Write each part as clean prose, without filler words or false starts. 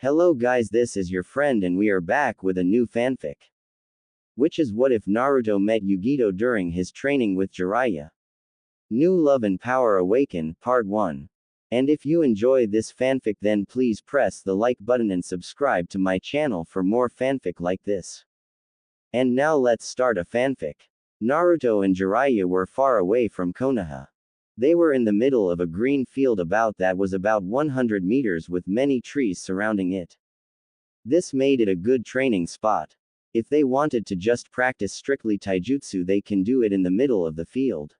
Hello guys, this is your friend and we are back with a new fanfic. Which is what if Naruto met Yugito during his training with Jiraiya? New Love and Power Awaken, Part 1. And if you enjoy this fanfic then please press the like button and subscribe to my channel for more fanfic like this. And now let's start a fanfic. Naruto and Jiraiya were far away from Konoha. They were in the middle of a green field that was about 100 meters with many trees surrounding it. This made it a good training spot. If they wanted to just practice strictly taijutsu they can do it in the middle of the field.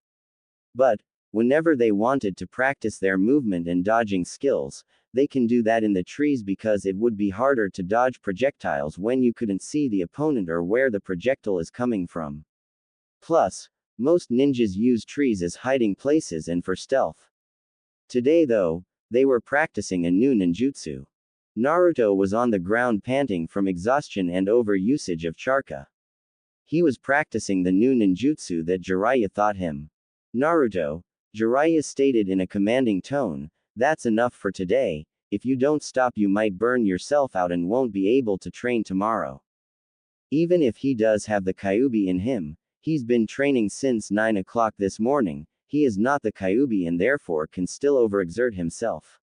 But, whenever they wanted to practice their movement and dodging skills, they can do that in the trees because it would be harder to dodge projectiles when you couldn't see the opponent or where the projectile is coming from. Plus, most ninjas use trees as hiding places and for stealth. Today though, they were practicing a new ninjutsu. Naruto was on the ground panting from exhaustion and overusage of chakra. He was practicing the new ninjutsu that Jiraiya taught him. Naruto, Jiraiya stated in a commanding tone, that's enough for today, if you don't stop you might burn yourself out and won't be able to train tomorrow. Even if he does have the Kyuubi in him, he's been training since 9 o'clock this morning, he is not the Kyuubi and therefore can still overexert himself.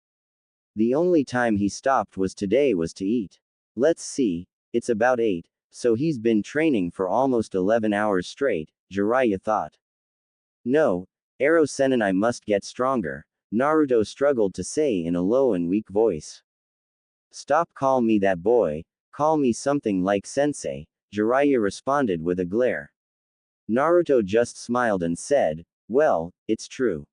The only time he stopped was today was to eat. Let's see, it's about 8, so he's been training for almost 11 hours straight, Jiraiya thought. No, Ero Senin I must get stronger, Naruto struggled to say in a low and weak voice. Stop call me that boy, call me something like sensei, Jiraiya responded with a glare. Naruto just smiled and said, well, it's true.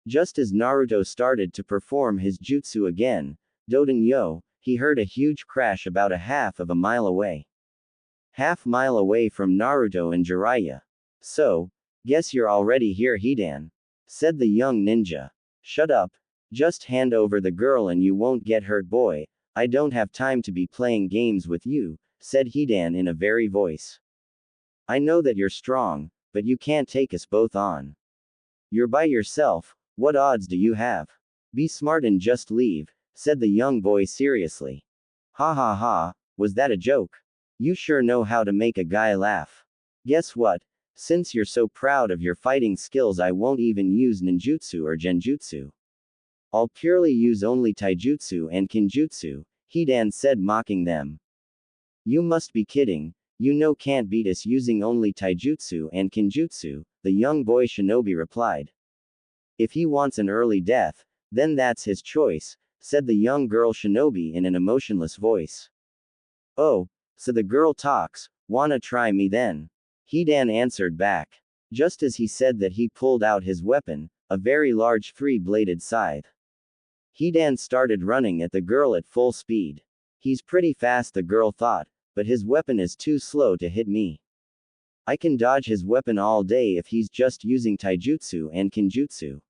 Just as Naruto started to perform his jutsu again, Doden-yo, he heard a huge crash about a half of a mile away. Half-mile away from Naruto and Jiraiya. So, guess you're already here Hidan, said the young ninja. Shut up, just hand over the girl and you won't get hurt boy, I don't have time to be playing games with you, said Hidan in a very voice. I know that you're strong, but you can't take us both on. You're by yourself, what odds do you have? Be smart and just leave, said the young boy seriously. Ha ha ha, was that a joke? You sure know how to make a guy laugh. Guess what? Since you're so proud of your fighting skills I won't even use ninjutsu or genjutsu. I'll purely use only taijutsu and kinjutsu, Hidan said mocking them. You must be kidding. You know can't beat us using only taijutsu and kinjutsu, the young boy shinobi replied. If he wants an early death, then that's his choice, said the young girl shinobi in an emotionless voice. Oh, so the girl talks, wanna try me then? Hidan answered back. Just as he said that he pulled out his weapon, a very large three-bladed scythe. Hidan started running at the girl at full speed. He's pretty fast the girl thought, but his weapon is too slow to hit me. I can dodge his weapon all day if he's just using taijutsu and kinjutsu.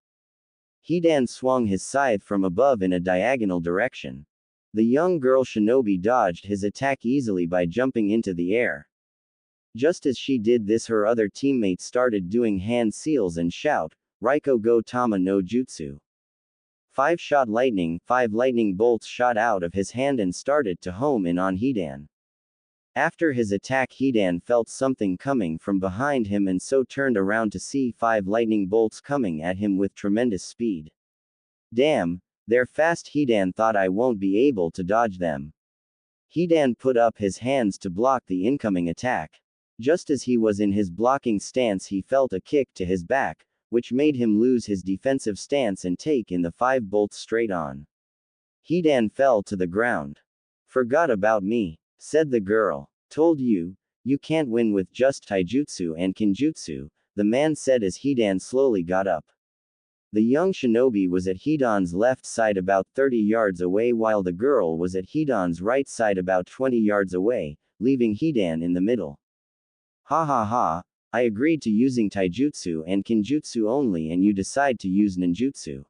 Hidan swung his scythe from above in a diagonal direction. The young girl shinobi dodged his attack easily by jumping into the air. Just as she did this her other teammates started doing hand seals and shout, Raiko go Tama no Jutsu. 5 lightning bolts shot out of his hand and started to home in on Hidan. After his attack Hidan felt something coming from behind him and so turned around to see 5 lightning bolts coming at him with tremendous speed. Damn, they're fast Hidan thought I won't be able to dodge them. Hidan put up his hands to block the incoming attack. Just as he was in his blocking stance he felt a kick to his back, which made him lose his defensive stance and take in the 5 bolts straight on. Hidan fell to the ground. Forgot about me, said the girl. Told you, you can't win with just taijutsu and kinjutsu, the man said as Hidan slowly got up. The young shinobi was at Hidan's left side about 30 yards away while the girl was at Hidan's right side about 20 yards away, leaving Hidan in the middle. Ha ha ha, I agreed to using taijutsu and kinjutsu only and you decide to use ninjutsu.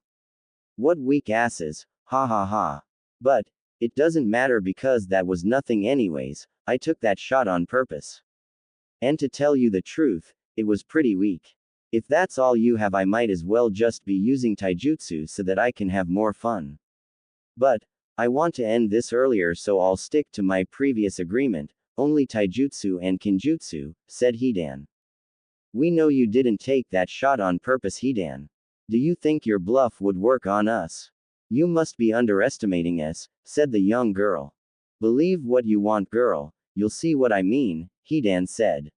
What weak asses, ha ha ha. But, it doesn't matter because that was nothing anyways, I took that shot on purpose. And to tell you the truth, it was pretty weak. If that's all you have I might as well just be using taijutsu so that I can have more fun. But, I want to end this earlier, so I'll stick to my previous agreement, only taijutsu and kinjutsu, said Hidan. We know you didn't take that shot on purpose, Hidan. Do you think your bluff would work on us? You must be underestimating us, said the young girl. Believe what you want, girl, you'll see what I mean, Hidan said.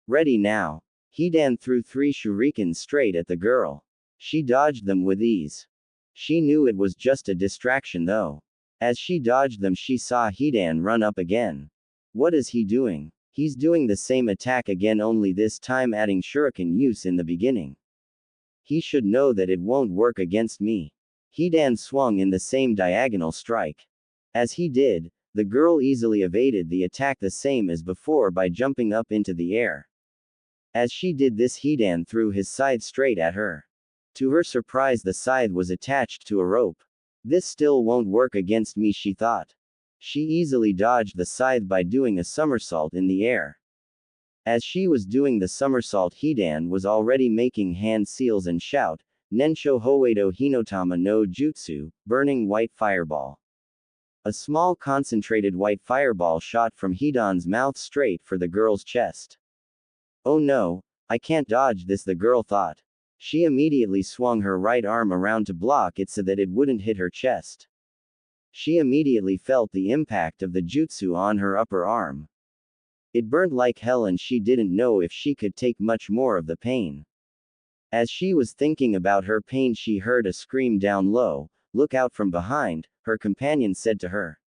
Ready now. Hidan threw 3 shurikens straight at the girl. She dodged them with ease. She knew it was just a distraction though. As she dodged them, she saw Hidan run up again. What is he doing? He's doing the same attack again, only this time adding shuriken use in the beginning. He should know that it won't work against me. Hidan swung in the same diagonal strike. As he did, the girl easily evaded the attack the same as before by jumping up into the air. As she did this, Hidan threw his scythe straight at her. To her surprise, the scythe was attached to a rope. This still won't work against me, she thought. She easily dodged the scythe by doing a somersault in the air. As she was doing the somersault, Hidan was already making hand seals and shout, Nensho Hoedo Hinotama no Jutsu, burning white fireball. A small concentrated white fireball shot from Hidan's mouth straight for the girl's chest. Oh no, I can't dodge this, the girl thought. She immediately swung her right arm around to block it so that it wouldn't hit her chest. She immediately felt the impact of the jutsu on her upper arm. It burned like hell and she didn't know if she could take much more of the pain. As she was thinking about her pain, she heard a scream down low. Look out from behind, her companion said to her.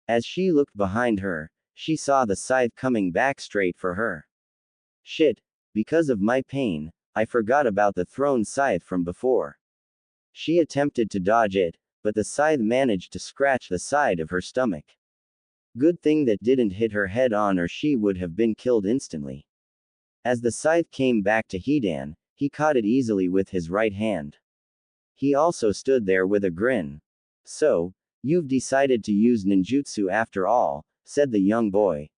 As she looked behind her, she saw the scythe coming back straight for her. Shit, because of my pain, I forgot about the thrown scythe from before. She attempted to dodge it, but the scythe managed to scratch the side of her stomach. Good thing that didn't hit her head on, or she would have been killed instantly. As the scythe came back to Hidan, he caught it easily with his right hand. He also stood there with a grin. So, you've decided to use ninjutsu after all, said the young boy.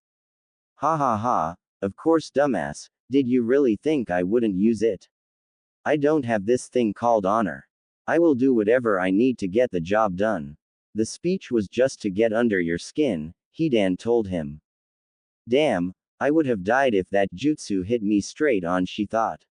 Ha ha ha, of course, dumbass, did you really think I wouldn't use it? I don't have this thing called honor. I will do whatever I need to get the job done. The speech was just to get under your skin, Hidan told him. Damn, I would have died if that jutsu hit me straight on, she thought.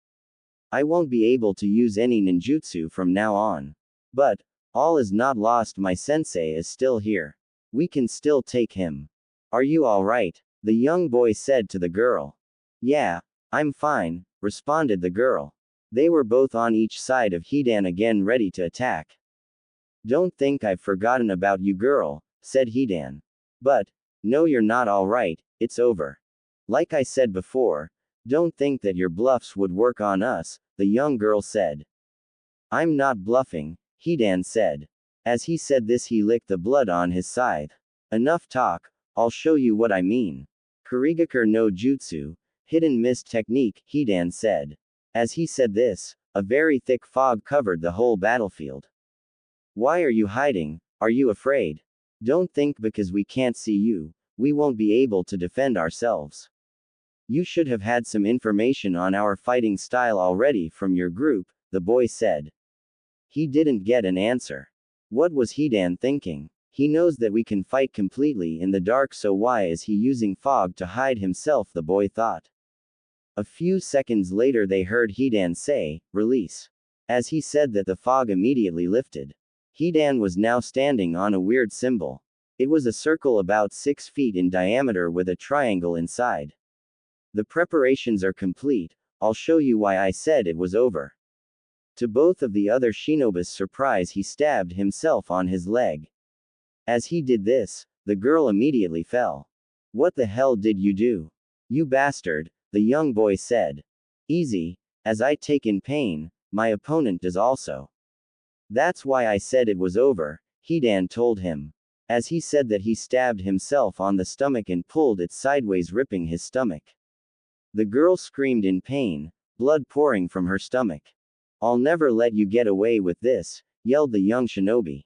I won't be able to use any ninjutsu from now on. But, all is not lost, my sensei is still here. We can still take him. Are you alright? The young boy said to the girl. Yeah, I'm fine, responded the girl. They were both on each side of Hidan again, ready to attack. Don't think I've forgotten about you, girl, said Hidan. But, no, you're not alright, it's over. Like I said before, don't think that your bluffs would work on us, the young girl said. I'm not bluffing, Hidan said. As he said this, he licked the blood on his scythe. Enough talk, I'll show you what I mean. Kurigakur no Jutsu, hidden mist technique, Hidan said. As he said this, a very thick fog covered the whole battlefield. Why are you hiding? Are you afraid? Don't think because we can't see you, we won't be able to defend ourselves. You should have had some information on our fighting style already from your group, the boy said. He didn't get an answer. What was Hidan thinking? He knows that we can fight completely in the dark, so why is he using fog to hide himself, the boy thought. A few seconds later they heard Hidan say, release. As he said that, the fog immediately lifted. Hidan was now standing on a weird symbol. It was a circle about 6 feet in diameter with a triangle inside. The preparations are complete, I'll show you why I said it was over. To both of the other shinobi's surprise, he stabbed himself on his leg. As he did this, the girl immediately fell. What the hell did you do? You bastard, the young boy said. Easy, as I take in pain, my opponent does also. That's why I said it was over, Hidan told him. As he said that, he stabbed himself on the stomach and pulled it sideways, ripping his stomach. The girl screamed in pain, blood pouring from her stomach. I'll never let you get away with this, yelled the young shinobi.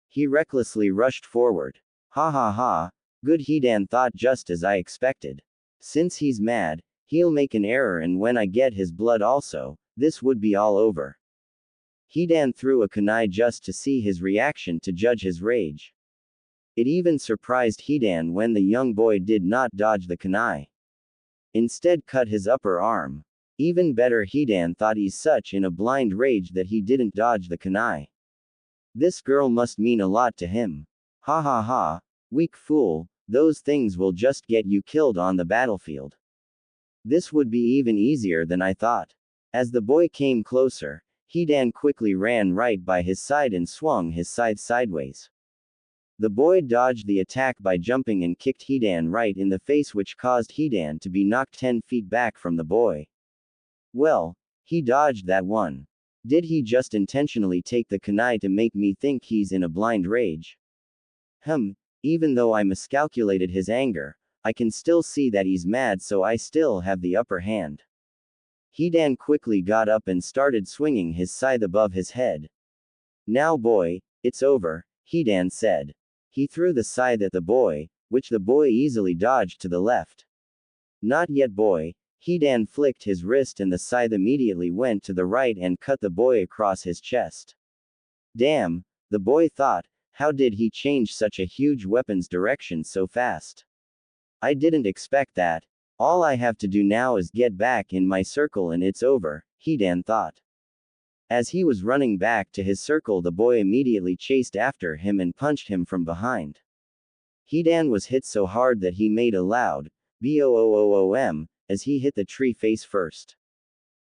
He recklessly rushed forward. Ha ha ha, good, Hidan thought, just as I expected. Since he's mad, he'll make an error, and when I get his blood also, this would be all over. Hidan threw a kunai just to see his reaction to judge his rage. It even surprised Hidan when the young boy did not dodge the kunai. Instead cut his upper arm. Even better, Hidan thought he's such in a blind rage that he didn't dodge the kunai. This girl must mean a lot to him. Ha ha ha, weak fool, those things will just get you killed on the battlefield. This would be even easier than I thought. As the boy came closer, Hidan quickly ran right by his side and swung his scythe sideways. The boy dodged the attack by jumping and kicked Hidan right in the face, which caused Hidan to be knocked 10 feet back from the boy. Well, he dodged that one. Did he just intentionally take the kunai to make me think he's in a blind rage? Even though I miscalculated his anger, I can still see that he's mad, so I still have the upper hand. Hidan quickly got up and started swinging his scythe above his head. Now boy, it's over, Hidan said. He threw the scythe at the boy, which the boy easily dodged to the left. Not yet boy, Hidan flicked his wrist and the scythe immediately went to the right and cut the boy across his chest. Damn, the boy thought, how did he change such a huge weapon's direction so fast? I didn't expect that. All I have to do now is get back in my circle and it's over, Hidan thought. As he was running back to his circle, the boy immediately chased after him and punched him from behind. Hidan was hit so hard that he made a loud boom as he hit the tree face first.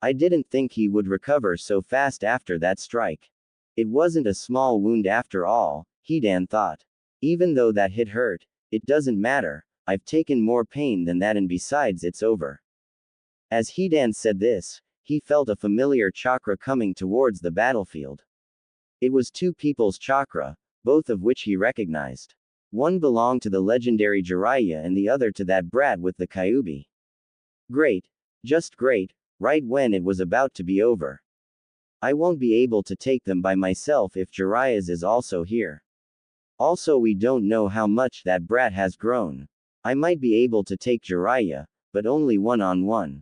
I didn't think he would recover so fast after that strike. It wasn't a small wound after all, Hidan thought. Even though that hit hurt, it doesn't matter, I've taken more pain than that and besides it's over. As Hidan said this, he felt a familiar chakra coming towards the battlefield. It was two people's chakra, both of which he recognized. One belonged to the legendary Jiraiya and the other to that brat with the Kyuubi. Great. Just great, right when it was about to be over. I won't be able to take them by myself if Jiraiya's is also here. Also, we don't know how much that brat has grown. I might be able to take Jiraiya, but only one-on-one.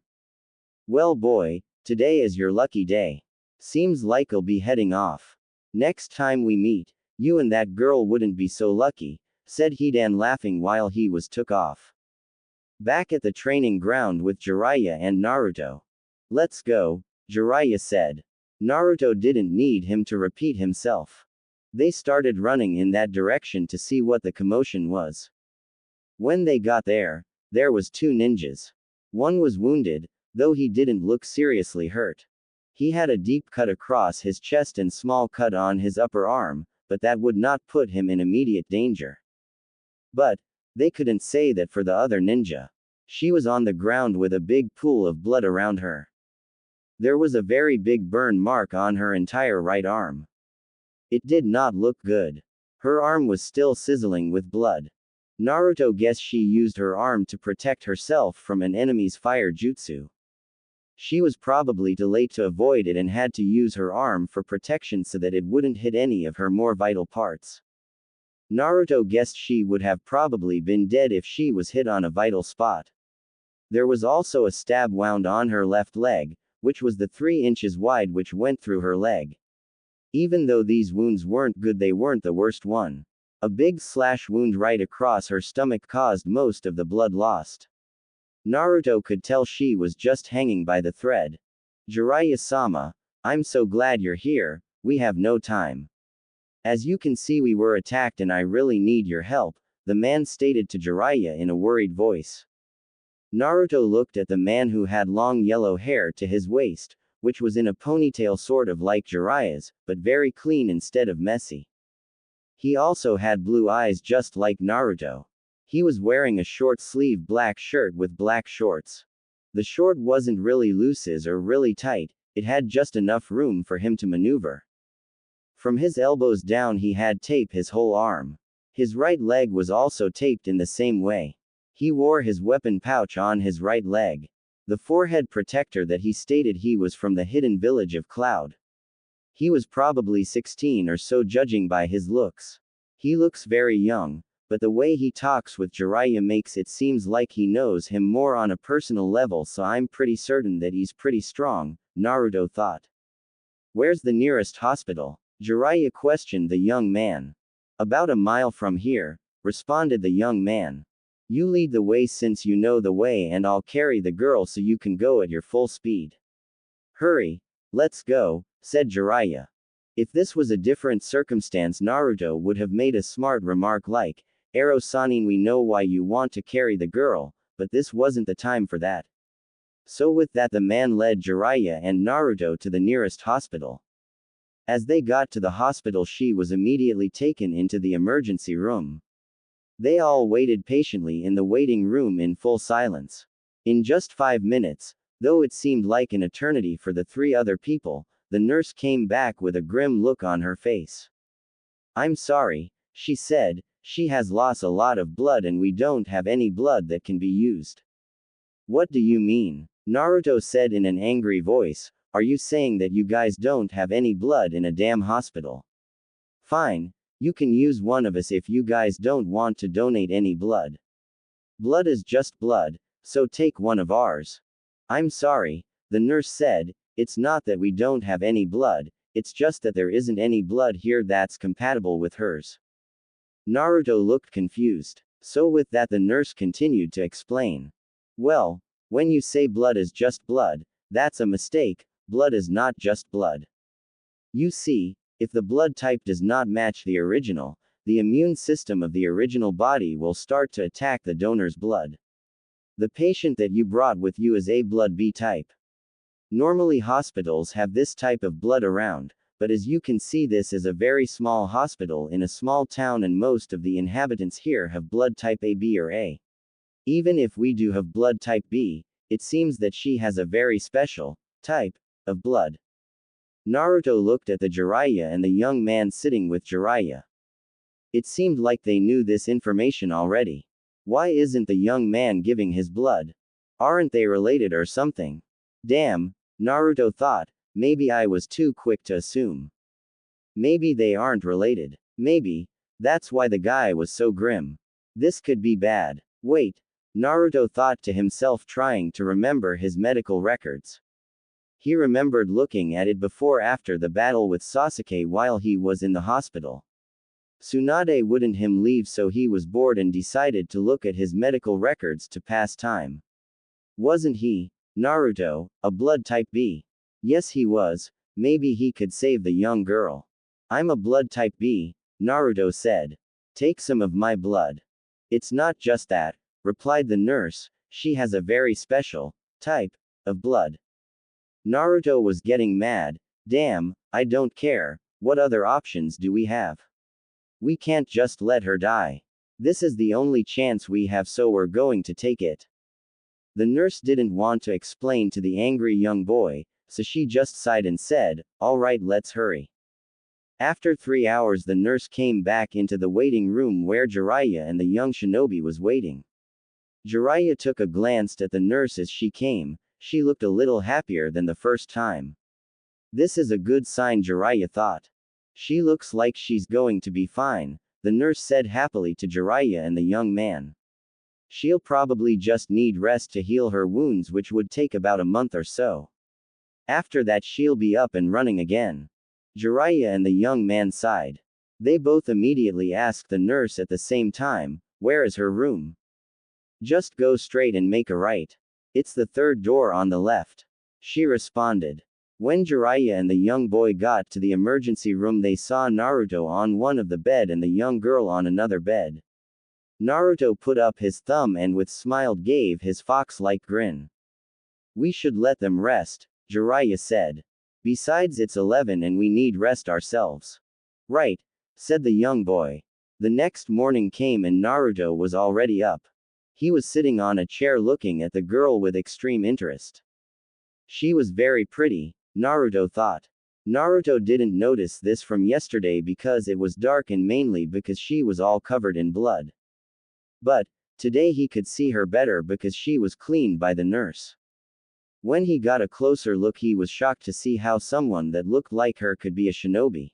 Well boy, today is your lucky day. Seems like I'll be heading off. Next time we meet, you and that girl wouldn't be so lucky, said Hidan laughing while he was took off. Back at the training ground with Jiraiya and Naruto. Let's go, Jiraiya said. Naruto didn't need him to repeat himself. They started running in that direction to see what the commotion was. When they got there was two ninjas. One was wounded, though he didn't look seriously hurt. He had a deep cut across his chest and small cut on his upper arm, but that would not put him in immediate danger. But they couldn't say that for the other ninja. She was on the ground with a big pool of blood around her. There was a very big burn mark on her entire right arm. It did not look good. Her arm was still sizzling with blood. Naruto guessed she used her arm to protect herself from an enemy's fire jutsu. She was probably too late to avoid it and had to use her arm for protection so that it wouldn't hit any of her more vital parts. Naruto guessed she would have probably been dead if she was hit on a vital spot. There was also a stab wound on her left leg, which was the 3 inches wide which went through her leg. Even though these wounds weren't good, they weren't the worst one. A big slash wound right across her stomach caused most of the blood lost. Naruto could tell she was just hanging by the thread. Jiraiya-sama, I'm so glad you're here, we have no time. As you can see, we were attacked and I really need your help, the man stated to Jiraiya in a worried voice. Naruto looked at the man who had long yellow hair to his waist, which was in a ponytail sort of like Jiraiya's, but very clean instead of messy. He also had blue eyes just like Naruto. He was wearing a short-sleeved black shirt with black shorts. The short wasn't really loose or really tight, it had just enough room for him to maneuver. From his elbows down he had tape his whole arm. His right leg was also taped in the same way. He wore his weapon pouch on his right leg. The forehead protector that he stated he was from the hidden village of Cloud. He was probably 16 or so judging by his looks. He looks very young, but the way he talks with Jiraiya makes it seems like he knows him more on a personal level, so I'm pretty certain that he's pretty strong, Naruto thought. Where's the nearest hospital? Jiraiya questioned the young man. About a mile from here, responded the young man. You lead the way since you know the way, and I'll carry the girl so you can go at your full speed. Hurry, let's go, said Jiraiya. If this was a different circumstance, Naruto would have made a smart remark like, Ero-sanin, we know why you want to carry the girl, but this wasn't the time for that. So with that, the man led Jiraiya and Naruto to the nearest hospital. As they got to the hospital, she was immediately taken into the emergency room. They all waited patiently in the waiting room in full silence. In just 5 minutes, though it seemed like an eternity for the 3 other people, the nurse came back with a grim look on her face. I'm sorry, she said, she has lost a lot of blood and we don't have any blood that can be used. What do you mean? Naruto said in an angry voice, are you saying that you guys don't have any blood in a damn hospital? Fine, you can use one of us if you guys don't want to donate any blood. Blood is just blood, so take one of ours. I'm sorry, the nurse said, it's not that we don't have any blood, it's just that there isn't any blood here that's compatible with hers. Naruto looked confused. So with that, the nurse continued to explain. Well, when you say blood is just blood, that's a mistake, blood is not just blood. You see, if the blood type does not match the original, the immune system of the original body will start to attack the donor's blood. The patient that you brought with you is A blood B type. Normally hospitals have this type of blood around, but as you can see, this is a very small hospital in a small town and most of the inhabitants here have blood type A, B or A. Even if we do have blood type B, it seems that she has a very special type of blood. Naruto looked at the Jiraiya and the young man sitting with Jiraiya. It seemed like they knew this information already. Why isn't the young man giving his blood? Aren't they related or something? Damn, Naruto thought, maybe I was too quick to assume. Maybe they aren't related. Maybe that's why the guy was so grim. This could be bad. Wait, Naruto thought to himself, trying to remember his medical records. He remembered looking at it before after the battle with Sasuke while he was in the hospital. Tsunade wouldn't him leave, so he was bored and decided to look at his medical records to pass time. Wasn't he, Naruto, a blood type B? Yes he was, maybe he could save the young girl. I'm a blood type B, Naruto said. Take some of my blood. It's not just that, replied the nurse, she has a very special type of blood. Naruto was getting mad. Damn, I don't care, what other options do we have? We can't just let her die. This is the only chance we have, so we're going to take it. The nurse didn't want to explain to the angry young boy, so she just sighed and said, all right, let's hurry. After 3 hours, the nurse came back into the waiting room where Jiraiya and the young shinobi was waiting. Jiraiya took a glance at the nurse as she came. She looked a little happier than the first time. This is a good sign, Jiraiya thought. She looks like she's going to be fine, the nurse said happily to Jiraiya and the young man. She'll probably just need rest to heal her wounds, which would take about a month or so. After that she'll be up and running again. Jiraiya and the young man sighed. They both immediately asked the nurse at the same time, where is her room? Just go straight and make a right. It's the third door on the left. She responded. When Jiraiya and the young boy got to the emergency room, they saw Naruto on one of the bed and the young girl on another bed. Naruto put up his thumb and with smiled gave his fox-like grin. We should let them rest, Jiraiya said. Besides, it's 11 and we need rest ourselves. Right, said the young boy. The next morning came and Naruto was already up. He was sitting on a chair looking at the girl with extreme interest. She was very pretty, Naruto thought. Naruto didn't notice this from yesterday because it was dark and mainly because she was all covered in blood. But today he could see her better because she was cleaned by the nurse. When he got a closer look, he was shocked to see how someone that looked like her could be a shinobi.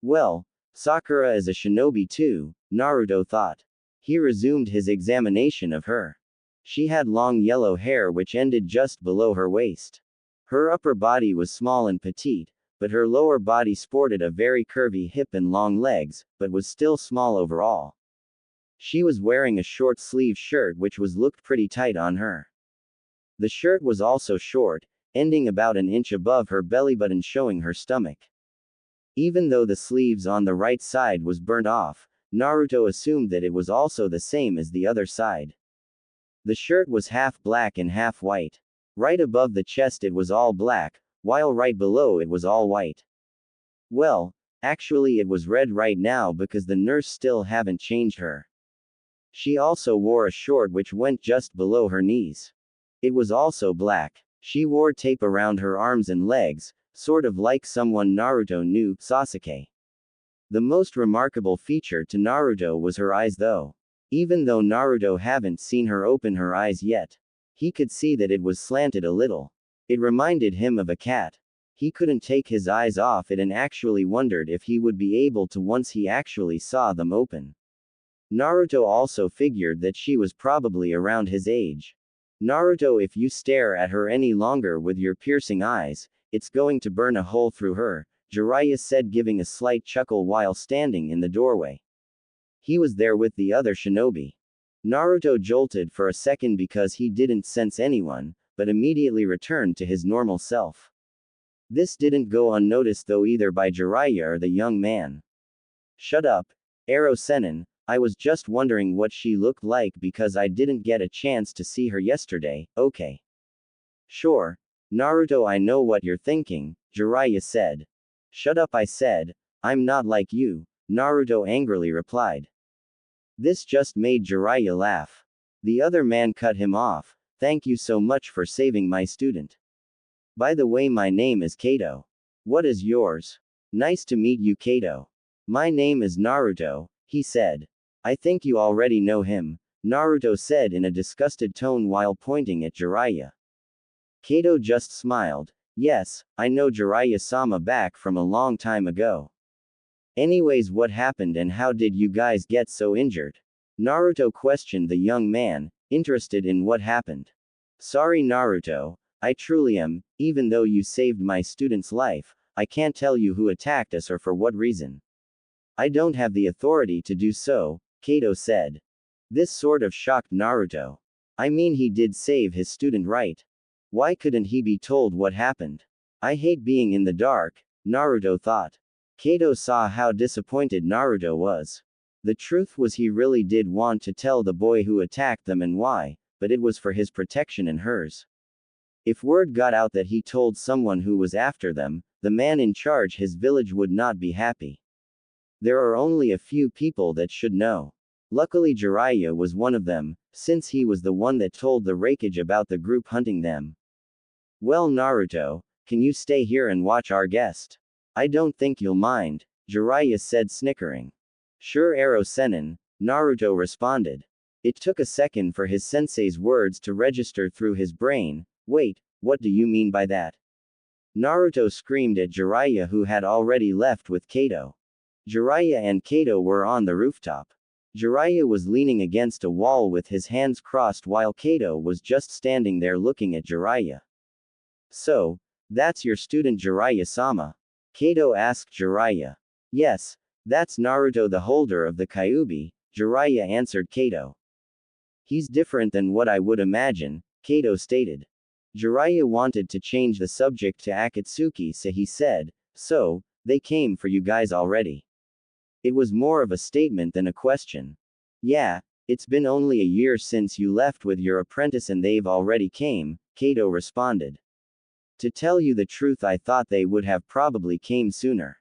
Well, Sakura is a shinobi too, Naruto thought. He resumed his examination of her. She had long yellow hair which ended just below her waist. Her upper body was small and petite, but her lower body sported a very curvy hip and long legs, but was still small overall. She was wearing a short-sleeved shirt which was looked pretty tight on her. The shirt was also short, ending about an inch above her belly button showing her stomach. Even though the sleeves on the right side was burnt off, Naruto assumed that it was also the same as the other side. The shirt was half black and half white. Right above the chest it was all black, while right below it was all white. Well, actually it was red right now because the nurse still haven't changed her. She also wore a short which went just below her knees. It was also black. She wore tape around her arms and legs, sort of like someone Naruto knew, Sasuke. The most remarkable feature to Naruto was her eyes though. Even though Naruto haven't seen her open her eyes yet, he could see that it was slanted a little. It reminded him of a cat. He couldn't take his eyes off it and actually wondered if he would be able to once he actually saw them open. Naruto also figured that she was probably around his age. Naruto, if you stare at her any longer with your piercing eyes, it's going to burn a hole through her, Jiraiya said, giving a slight chuckle while standing in the doorway. He was there with the other shinobi. Naruto jolted for a second because he didn't sense anyone, but immediately returned to his normal self. This didn't go unnoticed though either by Jiraiya or the young man. Shut up, Ero Sennin, I was just wondering what she looked like because I didn't get a chance to see her yesterday, okay? Sure, Naruto, I know what you're thinking, Jiraiya said. Shut up, I said. I'm not like you, Naruto angrily replied. This just made Jiraiya laugh. The other man cut him off. Thank you so much for saving my student. By the way, my name is Kato. What is yours? Nice to meet you, Kato. My name is Naruto, he said. I think you already know him, Naruto said in a disgusted tone while pointing at Jiraiya. Kato just smiled. Yes, I know Jiraiya-sama back from a long time ago. Anyways, what happened and how did you guys get so injured? Naruto questioned the young man, interested in what happened. Sorry Naruto, I truly am, even though you saved my student's life, I can't tell you who attacked us or for what reason. I don't have the authority to do so, Kato said. This sort of shocked Naruto. I mean, he did save his student, right? Why couldn't he be told what happened? I hate being in the dark, Naruto thought. Kato saw how disappointed Naruto was. The truth was he really did want to tell the boy who attacked them and why, but it was for his protection and hers. If word got out that he told someone who was after them, the man in charge his village would not be happy. There are only a few people that should know. Luckily Jiraiya was one of them, since he was the one that told the Raikage about the group hunting them. Well Naruto, can you stay here and watch our guest? I don't think you'll mind, Jiraiya said snickering. Sure Ero Sennin, Naruto responded. It took a second for his sensei's words to register through his brain. Wait, what do you mean by that? Naruto screamed at Jiraiya who had already left with Kato. Jiraiya and Kato were on the rooftop. Jiraiya was leaning against a wall with his hands crossed while Kato was just standing there looking at Jiraiya. So, that's your student Jiraiya-sama? Kato asked Jiraiya. Yes, that's Naruto, the holder of the Kyuubi, Jiraiya answered Kato. He's different than what I would imagine, Kato stated. Jiraiya wanted to change the subject to Akatsuki, so he said, so, they came for you guys already. It was more of a statement than a question. Yeah, it's been only a year since you left with your apprentice and they've already came, Kato responded. To tell you the truth, I thought they would have probably came sooner.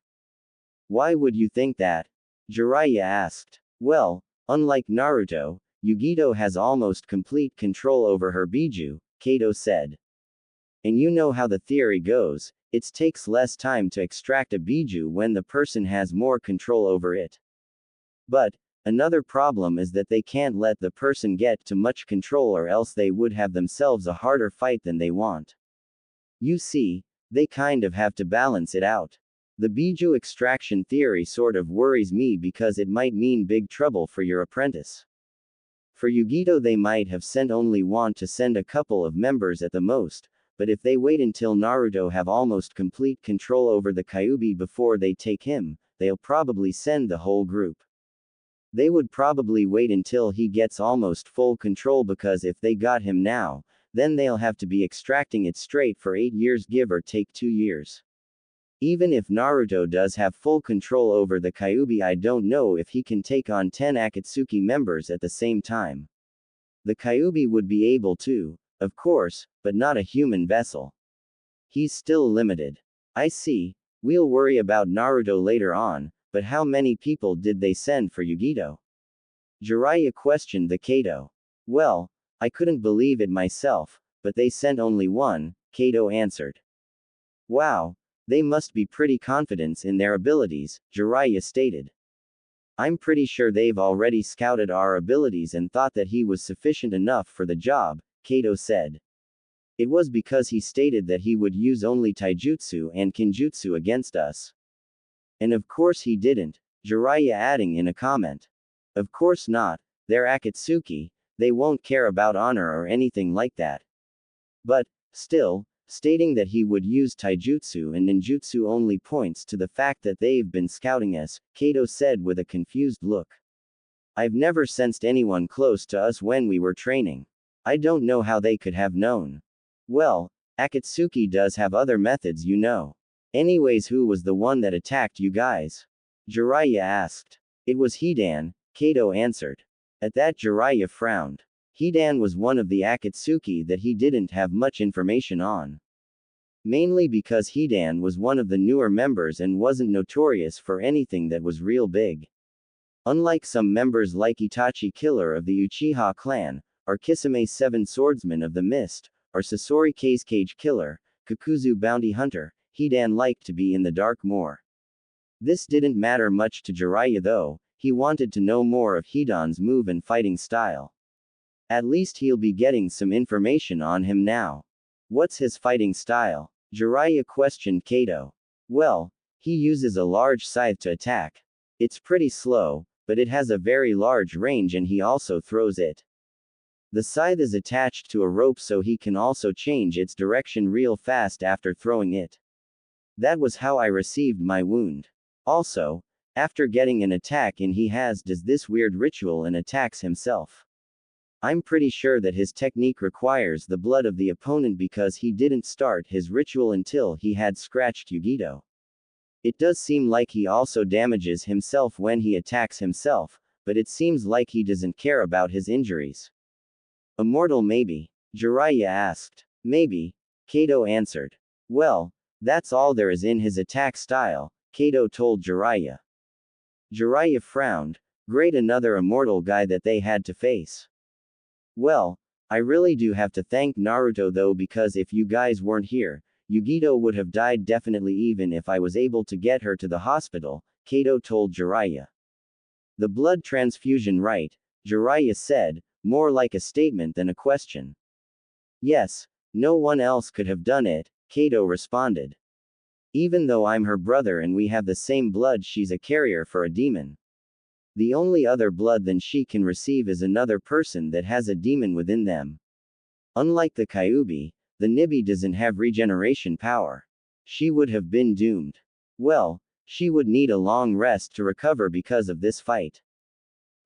Why would you think that? Jiraiya asked. Well, unlike Naruto, Yugito has almost complete control over her Biju, Kato said. And you know how the theory goes, it takes less time to extract a Biju when the person has more control over it. But, another problem is that they can't let the person get too much control or else they would have themselves a harder fight than they want. You see, they kind of have to balance it out. The Biju extraction theory sort of worries me because it might mean big trouble for your apprentice. For Yugito they might have sent only want to send a couple of members at the most, but if they wait until Naruto have almost complete control over the Kyuubi before they take him, they'll probably send the whole group. They would probably wait until he gets almost full control because if they got him now, then they'll have to be extracting it straight for 8 years, give or take 2 years. Even if Naruto does have full control over the Kyuubi, I don't know if he can take on 10 Akatsuki members at the same time. The Kyuubi would be able to, of course, but not a human vessel. He's still limited. I see. We'll worry about Naruto later on, but how many people did they send for Yugito? Jiraiya questioned the Kato. Well, I couldn't believe it myself, but they sent only one, Kato answered. Wow, they must be pretty confident in their abilities, Jiraiya stated. I'm pretty sure they've already scouted our abilities and thought that he was sufficient enough for the job, Kato said. It was because he stated that he would use only taijutsu and kinjutsu against us. And of course he didn't, Jiraiya adding in a comment. Of course not, they're Akatsuki, they won't care about honor or anything like that. But, still, stating that he would use taijutsu and ninjutsu only points to the fact that they've been scouting us, Kato said with a confused look. I've never sensed anyone close to us when we were training. I don't know how they could have known. Well, Akatsuki does have other methods, you know. Anyways, who was the one that attacked you guys? Jiraiya asked. It was Hidan, Kato answered. At that Jiraiya frowned. Hidan was one of the Akatsuki that he didn't have much information on. Mainly because Hidan was one of the newer members and wasn't notorious for anything that was real big. Unlike some members like Itachi, killer of the Uchiha clan, or Kisame, seven swordsman of the mist, or Sasori, Cage killer, Kakuzu, bounty hunter, Hidan liked to be in the dark more. This didn't matter much to Jiraiya though, he wanted to know more of Hidan's move and fighting style. At least he'll be getting some information on him now. What's his fighting style? Jiraiya questioned Kato. Well, he uses a large scythe to attack. It's pretty slow, but it has a very large range and he also throws it. The scythe is attached to a rope so he can also change its direction real fast after throwing it. That was how I received my wound. Also, after getting an attack in, he does this weird ritual and attacks himself. I'm pretty sure that his technique requires the blood of the opponent because he didn't start his ritual until he had scratched Yugito. It does seem like he also damages himself when he attacks himself, but it seems like he doesn't care about his injuries. Immortal maybe? Jiraiya asked. Maybe, Kato answered. Well, that's all there is in his attack style, Kato told Jiraiya. Jiraiya frowned. Great, another immortal guy that they had to face. Well, I really do have to thank Naruto though, because if you guys weren't here, Yugito would have died definitely even if I was able to get her to the hospital, Kato told Jiraiya. The blood transfusion, right? Jiraiya said, more like a statement than a question. Yes, no one else could have done it, Kato responded. Even though I'm her brother and we have the same blood, she's a carrier for a demon. The only other blood than she can receive is another person that has a demon within them. Unlike the Kyuubi, the Nibi doesn't have regeneration power. She would have been doomed. Well, she would need a long rest to recover because of this fight.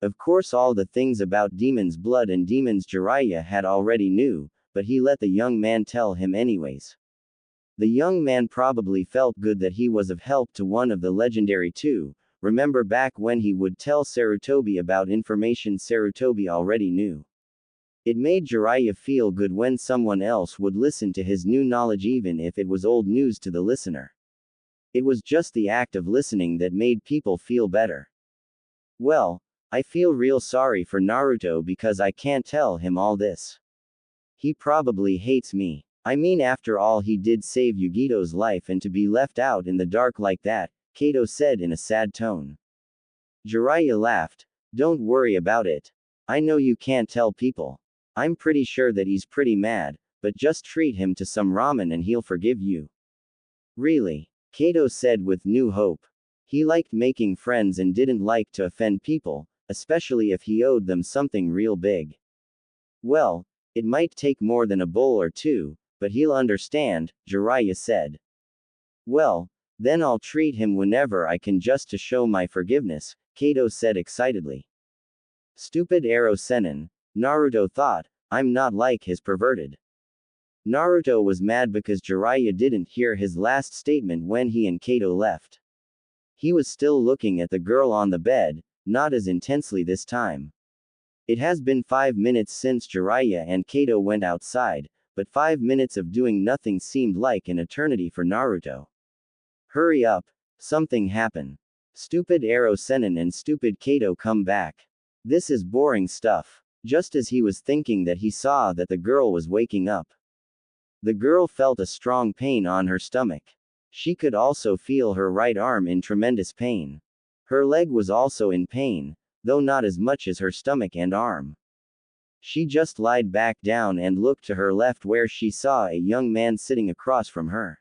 Of course, all the things about demon's blood and demons Jiraiya had already knew, but he let the young man tell him anyways. The young man probably felt good that he was of help to one of the legendary two. Remember back when he would tell Sarutobi about information Sarutobi already knew. It made Jiraiya feel good when someone else would listen to his new knowledge even if it was old news to the listener. It was just the act of listening that made people feel better. Well, I feel real sorry for Naruto because I can't tell him all this. He probably hates me. I mean, after all, he did save Yugito's life, and to be left out in the dark like that, Kato said in a sad tone. Jiraiya laughed. Don't worry about it. I know you can't tell people. I'm pretty sure that he's pretty mad, but just treat him to some ramen and he'll forgive you. Really? Kato said with new hope. He liked making friends and didn't like to offend people, especially if he owed them something real big. Well, it might take more than a bowl or two, but he'll understand, Jiraiya said. Well, then I'll treat him whenever I can just to show my forgiveness, Kato said excitedly. Stupid arrow senin, Naruto thought, I'm not like his perverted. Naruto was mad because Jiraiya didn't hear his last statement when he and Kato left. He was still looking at the girl on the bed, not as intensely this time. It has been 5 minutes since Jiraiya and Kato went outside, but 5 minutes of doing nothing seemed like an eternity for Naruto. Hurry up, something happen. Stupid arrow senin and stupid Kato come back. This is boring stuff. Just as he was thinking that he saw that the girl was waking up. The girl felt a strong pain on her stomach. She could also feel her right arm in tremendous pain. Her leg was also in pain, though not as much as her stomach and arm. She just lied back down and looked to her left where she saw a young man sitting across from her.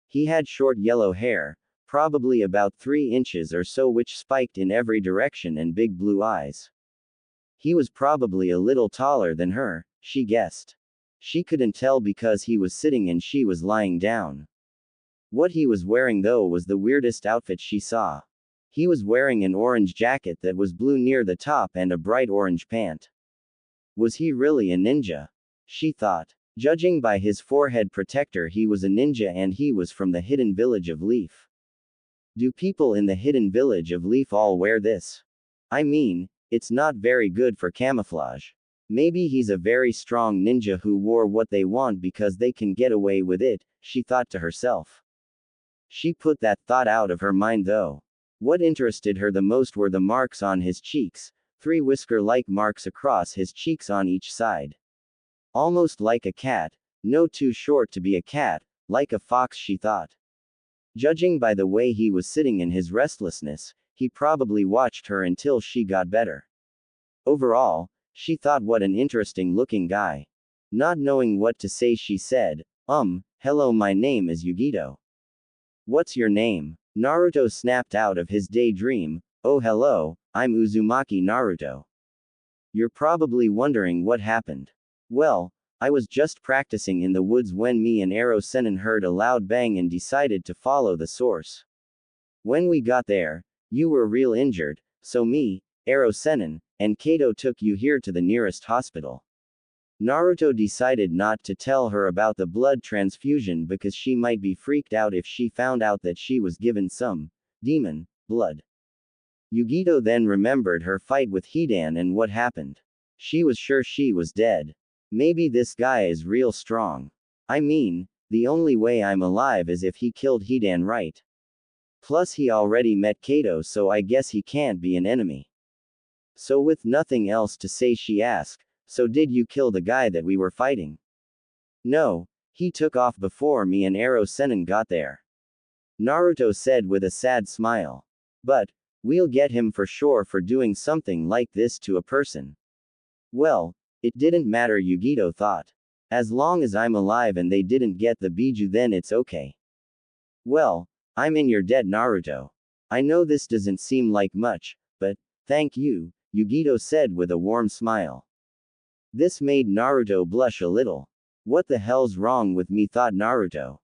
He had short yellow hair, probably about 3 inches or so, which spiked in every direction, and big blue eyes. He was probably a little taller than her, she guessed. She couldn't tell because he was sitting and she was lying down. What he was wearing though was the weirdest outfit she saw. He was wearing an orange jacket that was blue near the top and a bright orange pant. Was he really a ninja? She thought. Judging by his forehead protector, he was a ninja and he was from the hidden village of Leaf. Do people in the hidden village of Leaf all wear this? I mean, it's not very good for camouflage. Maybe he's a very strong ninja who wore what they want because they can get away with it, she thought to herself. She put that thought out of her mind though. What interested her the most were the marks on his cheeks, 3 whisker-like marks across his cheeks on each side. Almost like a cat, no too short to be a cat, like a fox, she thought. Judging by the way he was sitting in his restlessness, he probably watched her until she got better. Overall, she thought what an interesting looking guy. Not knowing what to say, she said, hello, my name is Yugito. What's your name? Naruto snapped out of his daydream. Oh hello, I'm Uzumaki Naruto. You're probably wondering what happened. Well, I was just practicing in the woods when me and Arrow Senin heard a loud bang and decided to follow the source. When we got there, you were real injured, so me, Arrow Senin, and Kato took you here to the nearest hospital. Naruto decided not to tell her about the blood transfusion because she might be freaked out if she found out that she was given some demon blood. Yugito then remembered her fight with Hidan and what happened. She was sure she was dead. Maybe this guy is real strong. I mean, the only way I'm alive is if he killed Hidan, right? Plus he already met Kato, so I guess he can't be an enemy. So with nothing else to say, she asked, so did you kill the guy that we were fighting? No, he took off before me and Arrow Senin got there. Naruto said with a sad smile. But, we'll get him for sure for doing something like this to a person. Well, it didn't matter, Yugito thought. As long as I'm alive and they didn't get the Biju, then it's okay. Well, I'm in your debt, Naruto. I know this doesn't seem like much, but, thank you, Yugito said with a warm smile. This made Naruto blush a little. What the hell's wrong with me, thought Naruto.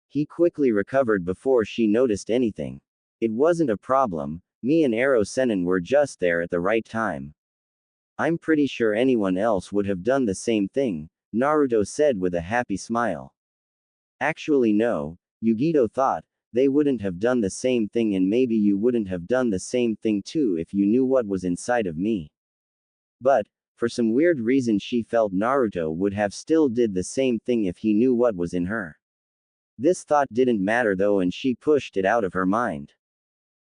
He quickly recovered before she noticed anything. It wasn't a problem, me and Arrow Senin were just there at the right time. I'm pretty sure anyone else would have done the same thing, Naruto said with a happy smile. Actually no, Yugito thought, they wouldn't have done the same thing, and maybe you wouldn't have done the same thing too if you knew what was inside of me. But, for some weird reason she felt Naruto would have still did the same thing if he knew what was in her. This thought didn't matter though, and she pushed it out of her mind.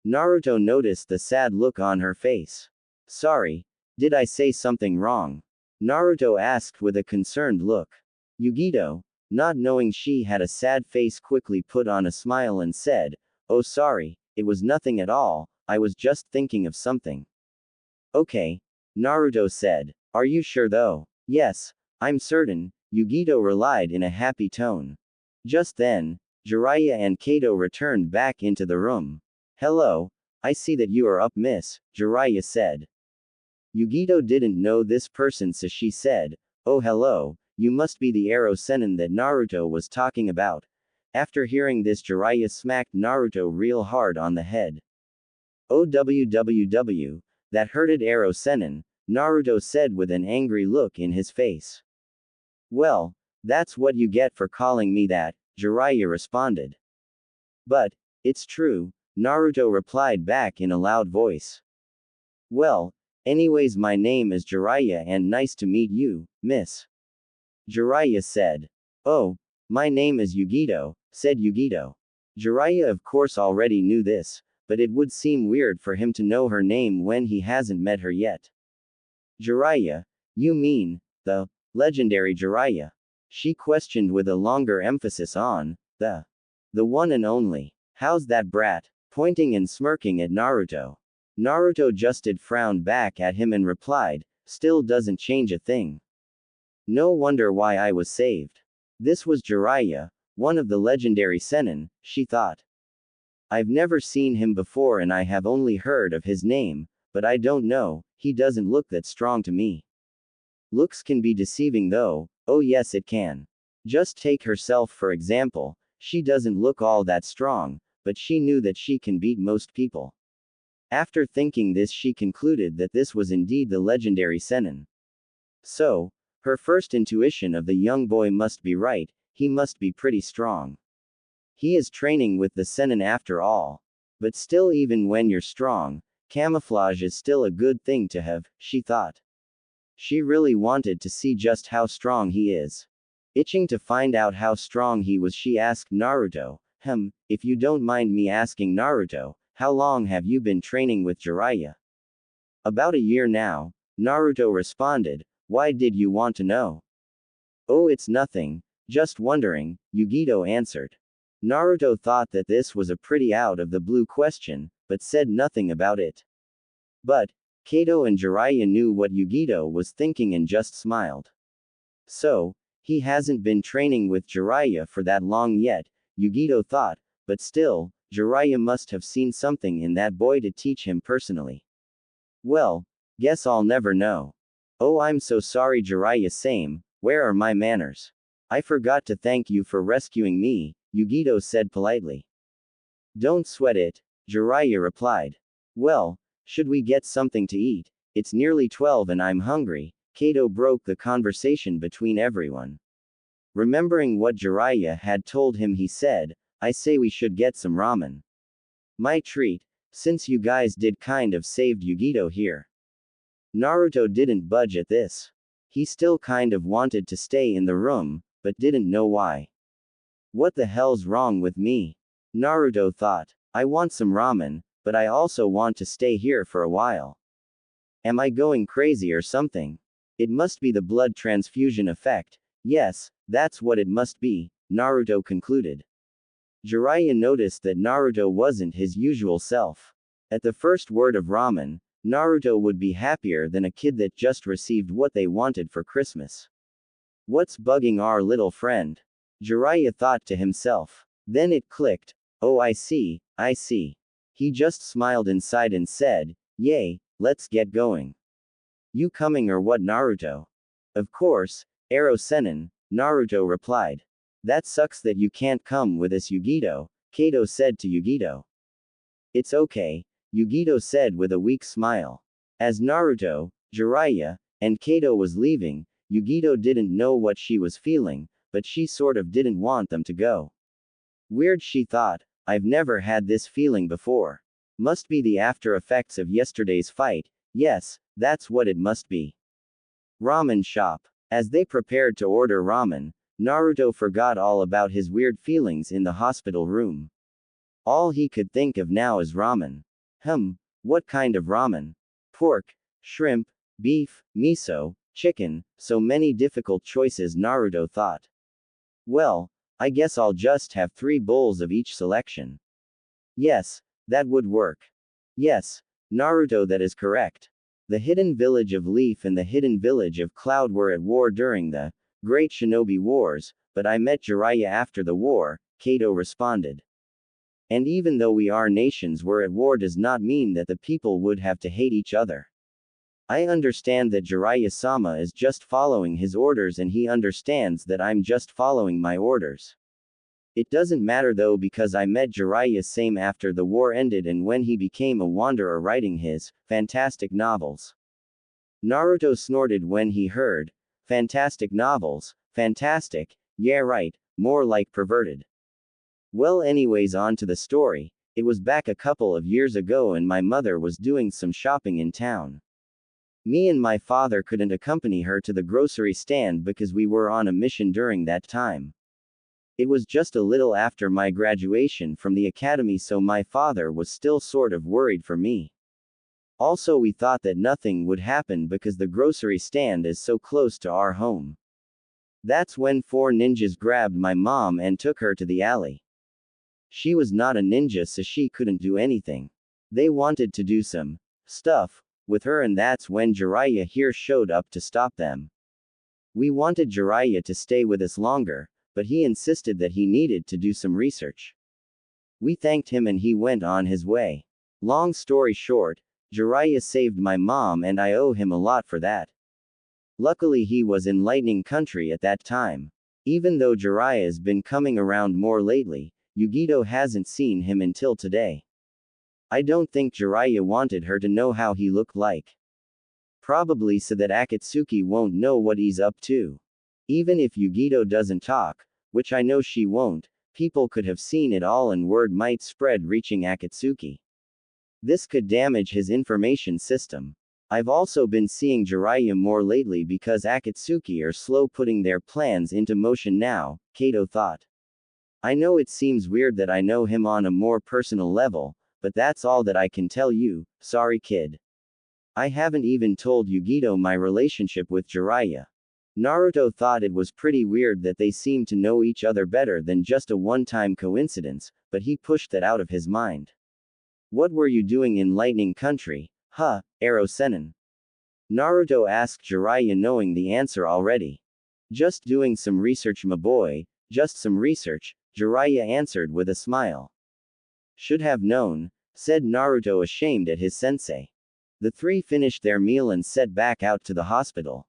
Naruto noticed the sad look on her face. Sorry, did I say something wrong? Naruto asked with a concerned look. Yugito, not knowing she had a sad face, quickly put on a smile and said, oh sorry, it was nothing at all, I was just thinking of something. Okay, Naruto said. Are you sure though? Yes, I'm certain, Yugito relied in a happy tone. Just then, Jiraiya and Kato returned back into the room. Hello, I see that you are up, miss, Jiraiya said. Yugito didn't know this person, so she said, oh hello, you must be the arrow Sennin that Naruto was talking about. After hearing this, Jiraiya smacked Naruto real hard on the head. OWWW, that hurted arrow Sennin, Naruto said with an angry look in his face. Well, that's what you get for calling me that, Jiraiya responded. But, it's true, Naruto replied back in a loud voice. Well, anyways, my name is Jiraiya and nice to meet you, miss. Jiraiya said. Oh, my name is Yugito, said Yugito. Jiraiya of course already knew this, but it would seem weird for him to know her name when he hasn't met her yet. Jiraiya, you mean, the legendary Jiraiya? She questioned with a longer emphasis on the one and only. How's that brat? Pointing and smirking at Naruto. Naruto just frowned back at him and replied, still doesn't change a thing. No wonder why I was saved. This was Jiraiya, one of the legendary Sennin, she thought. I've never seen him before and I have only heard of his name, but I don't know, he doesn't look that strong to me. Looks can be deceiving though, oh yes it can. Just take herself for example, she doesn't look all that strong, but she knew that she can beat most people. After thinking this, she concluded that this was indeed the legendary Sennin. So, her first intuition of the young boy must be right, he must be pretty strong. He is training with the Sennin after all. But still, even when you're strong, camouflage is still a good thing to have, she thought. She really wanted to see just how strong he is. Itching to find out how strong he was, she asked Naruto, if you don't mind me asking, Naruto, how long have you been training with Jiraiya? About a year now, Naruto responded. Why did you want to know? Oh, it's nothing, just wondering, Yugito answered. Naruto thought that this was a pretty out of the blue question, but said nothing about it. But, Kato and Jiraiya knew what Yugito was thinking and just smiled. So, he hasn't been training with Jiraiya for that long yet, Yugito thought, but still, Jiraiya must have seen something in that boy to teach him personally. Well, guess I'll never know. Oh, I'm so sorry, Jiraiya same, where are my manners? I forgot to thank you for rescuing me, Yugito said politely. Don't sweat it, Jiraiya replied. Well, should we get something to eat? It's nearly 12 and I'm hungry, Kato broke the conversation between everyone. Remembering what Jiraiya had told him, he said, I say we should get some ramen. My treat, since you guys did kind of saved Yugito here. Naruto didn't budge at this. He still kind of wanted to stay in the room, but didn't know why. What the hell's wrong with me? Naruto thought. I want some ramen, but I also want to stay here for a while. Am I going crazy or something? It must be the blood transfusion effect. Yes, that's what it must be, Naruto concluded. Jiraiya noticed that Naruto wasn't his usual self. At the first word of ramen, Naruto would be happier than a kid that just received what they wanted for Christmas. What's bugging our little friend? Jiraiya thought to himself. Then it clicked. Oh, I see, I see. He just smiled inside and said, yay, let's get going. You coming or what, Naruto? Of course, Arrow Sennin, Naruto replied. That sucks that you can't come with us, Yugito, Kato said to Yugito. It's okay, Yugito said with a weak smile. As Naruto, Jiraiya, and Kato was leaving, Yugito didn't know what she was feeling, but she sort of didn't want them to go. Weird, she thought, I've never had this feeling before. Must be the after effects of yesterday's fight, yes, that's what it must be. Ramen shop. As they prepared to order ramen, Naruto forgot all about his weird feelings in the hospital room. All he could think of now is ramen. What kind of ramen? Pork, shrimp, beef, miso, chicken, so many difficult choices, Naruto thought. Well, I guess I'll just have 3 bowls of each selection. Yes, that would work. Yes, Naruto, that is correct. The hidden village of Leaf and the hidden village of Cloud were at war during the Great Shinobi Wars, but I met Jiraiya after the war, Kato responded. And even though our nations were at war does not mean that the people would have to hate each other. I understand that Jiraiya-sama is just following his orders and he understands that I'm just following my orders. It doesn't matter though because I met Jiraiya-sama after the war ended and when he became a wanderer writing his fantastic novels. Naruto snorted when he heard fantastic novels. Fantastic, yeah right, more like perverted. Well anyways on to the story. It was back a couple of years ago and my mother was doing some shopping in town. Me and my father couldn't accompany her to the grocery stand because we were on a mission during that time. It was just a little after my graduation from the academy so my father was still sort of worried for me. Also we thought that nothing would happen because the grocery stand is so close to our home. That's when 4 ninjas grabbed my mom and took her to the alley. She was not a ninja so she couldn't do anything. They wanted to do some stuff with her and that's when Jiraiya here showed up to stop them. We wanted Jiraiya to stay with us longer, but he insisted that he needed to do some research. We thanked him and he went on his way. Long story short, Jiraiya saved my mom and I owe him a lot for that. Luckily he was in Lightning Country at that time. Even though Jiraiya's been coming around more lately, Yugito hasn't seen him until today. I don't think Jiraiya wanted her to know how he looked like. Probably so that Akatsuki won't know what he's up to. Even if Yugito doesn't talk, which I know she won't, people could have seen it all and word might spread reaching Akatsuki. This could damage his information system. I've also been seeing Jiraiya more lately because Akatsuki are slow putting their plans into motion now, Kato thought. I know it seems weird that I know him on a more personal level, but that's all that I can tell you, sorry kid. I haven't even told Yugito my relationship with Jiraiya. Naruto thought it was pretty weird that they seemed to know each other better than just a one-time coincidence, but he pushed that out of his mind. What were you doing in Lightning Country, huh, Arrow Sennin? Naruto asked Jiraiya knowing the answer already. Just doing some research my boy, just some research, Jiraiya answered with a smile. Should have known, said Naruto ashamed at his sensei. The three finished their meal and set back out to the hospital.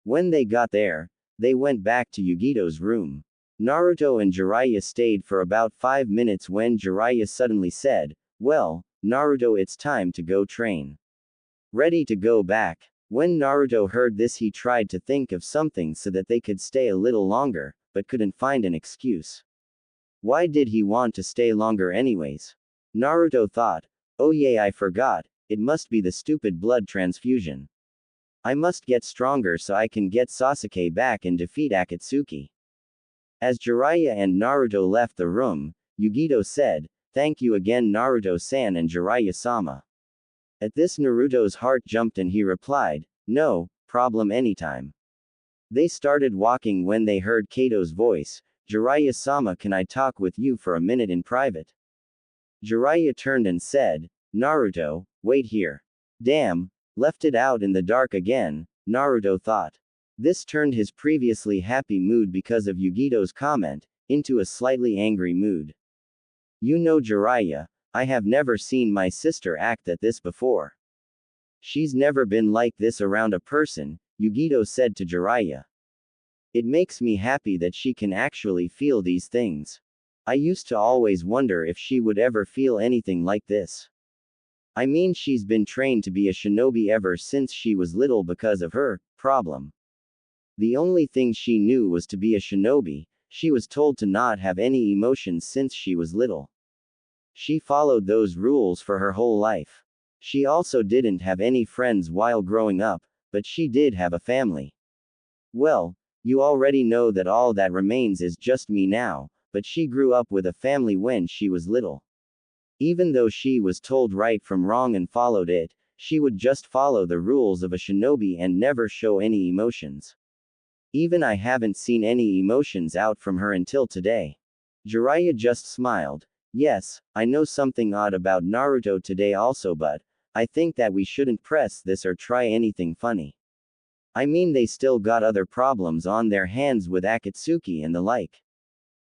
When they got there, they went back to Yugito's room. Naruto and Jiraiya stayed for about 5 minutes when Jiraiya suddenly said, well, Naruto it's time to go train. Ready to go back. When Naruto heard this he tried to think of something so that they could stay a little longer, but couldn't find an excuse. Why did he want to stay longer anyways? Naruto thought, oh yeah I forgot, it must be the stupid blood transfusion. I must get stronger so I can get Sasuke back and defeat Akatsuki. As Jiraiya and Naruto left the room, Yugito said, thank you again Naruto-san and Jiraiya-sama. At this Naruto's heart jumped and he replied, no problem anytime. They started walking when they heard Kato's voice, Jiraiya-sama can I talk with you for a minute in private? Jiraiya turned and said, Naruto, wait here. Damn, left it out in the dark again, Naruto thought. This turned his previously happy mood because of Yugito's comment, into a slightly angry mood. You know Jiraiya, I have never seen my sister act at this before. She's never been like this around a person, Yugito said to Jiraiya. It makes me happy that she can actually feel these things. I used to always wonder if she would ever feel anything like this. I mean she's been trained to be a shinobi ever since she was little because of her problem. The only thing she knew was to be a shinobi, she was told to not have any emotions since she was little. She followed those rules for her whole life. She also didn't have any friends while growing up, but she did have a family. Well, you already know that all that remains is just me now, but she grew up with a family when she was little. Even though she was told right from wrong and followed it, she would just follow the rules of a shinobi and never show any emotions. Even I haven't seen any emotions out from her until today. Jiraiya just smiled. Yes, I know something odd about Naruto today also but, I think that we shouldn't press this or try anything funny. I mean they still got other problems on their hands with Akatsuki and the like.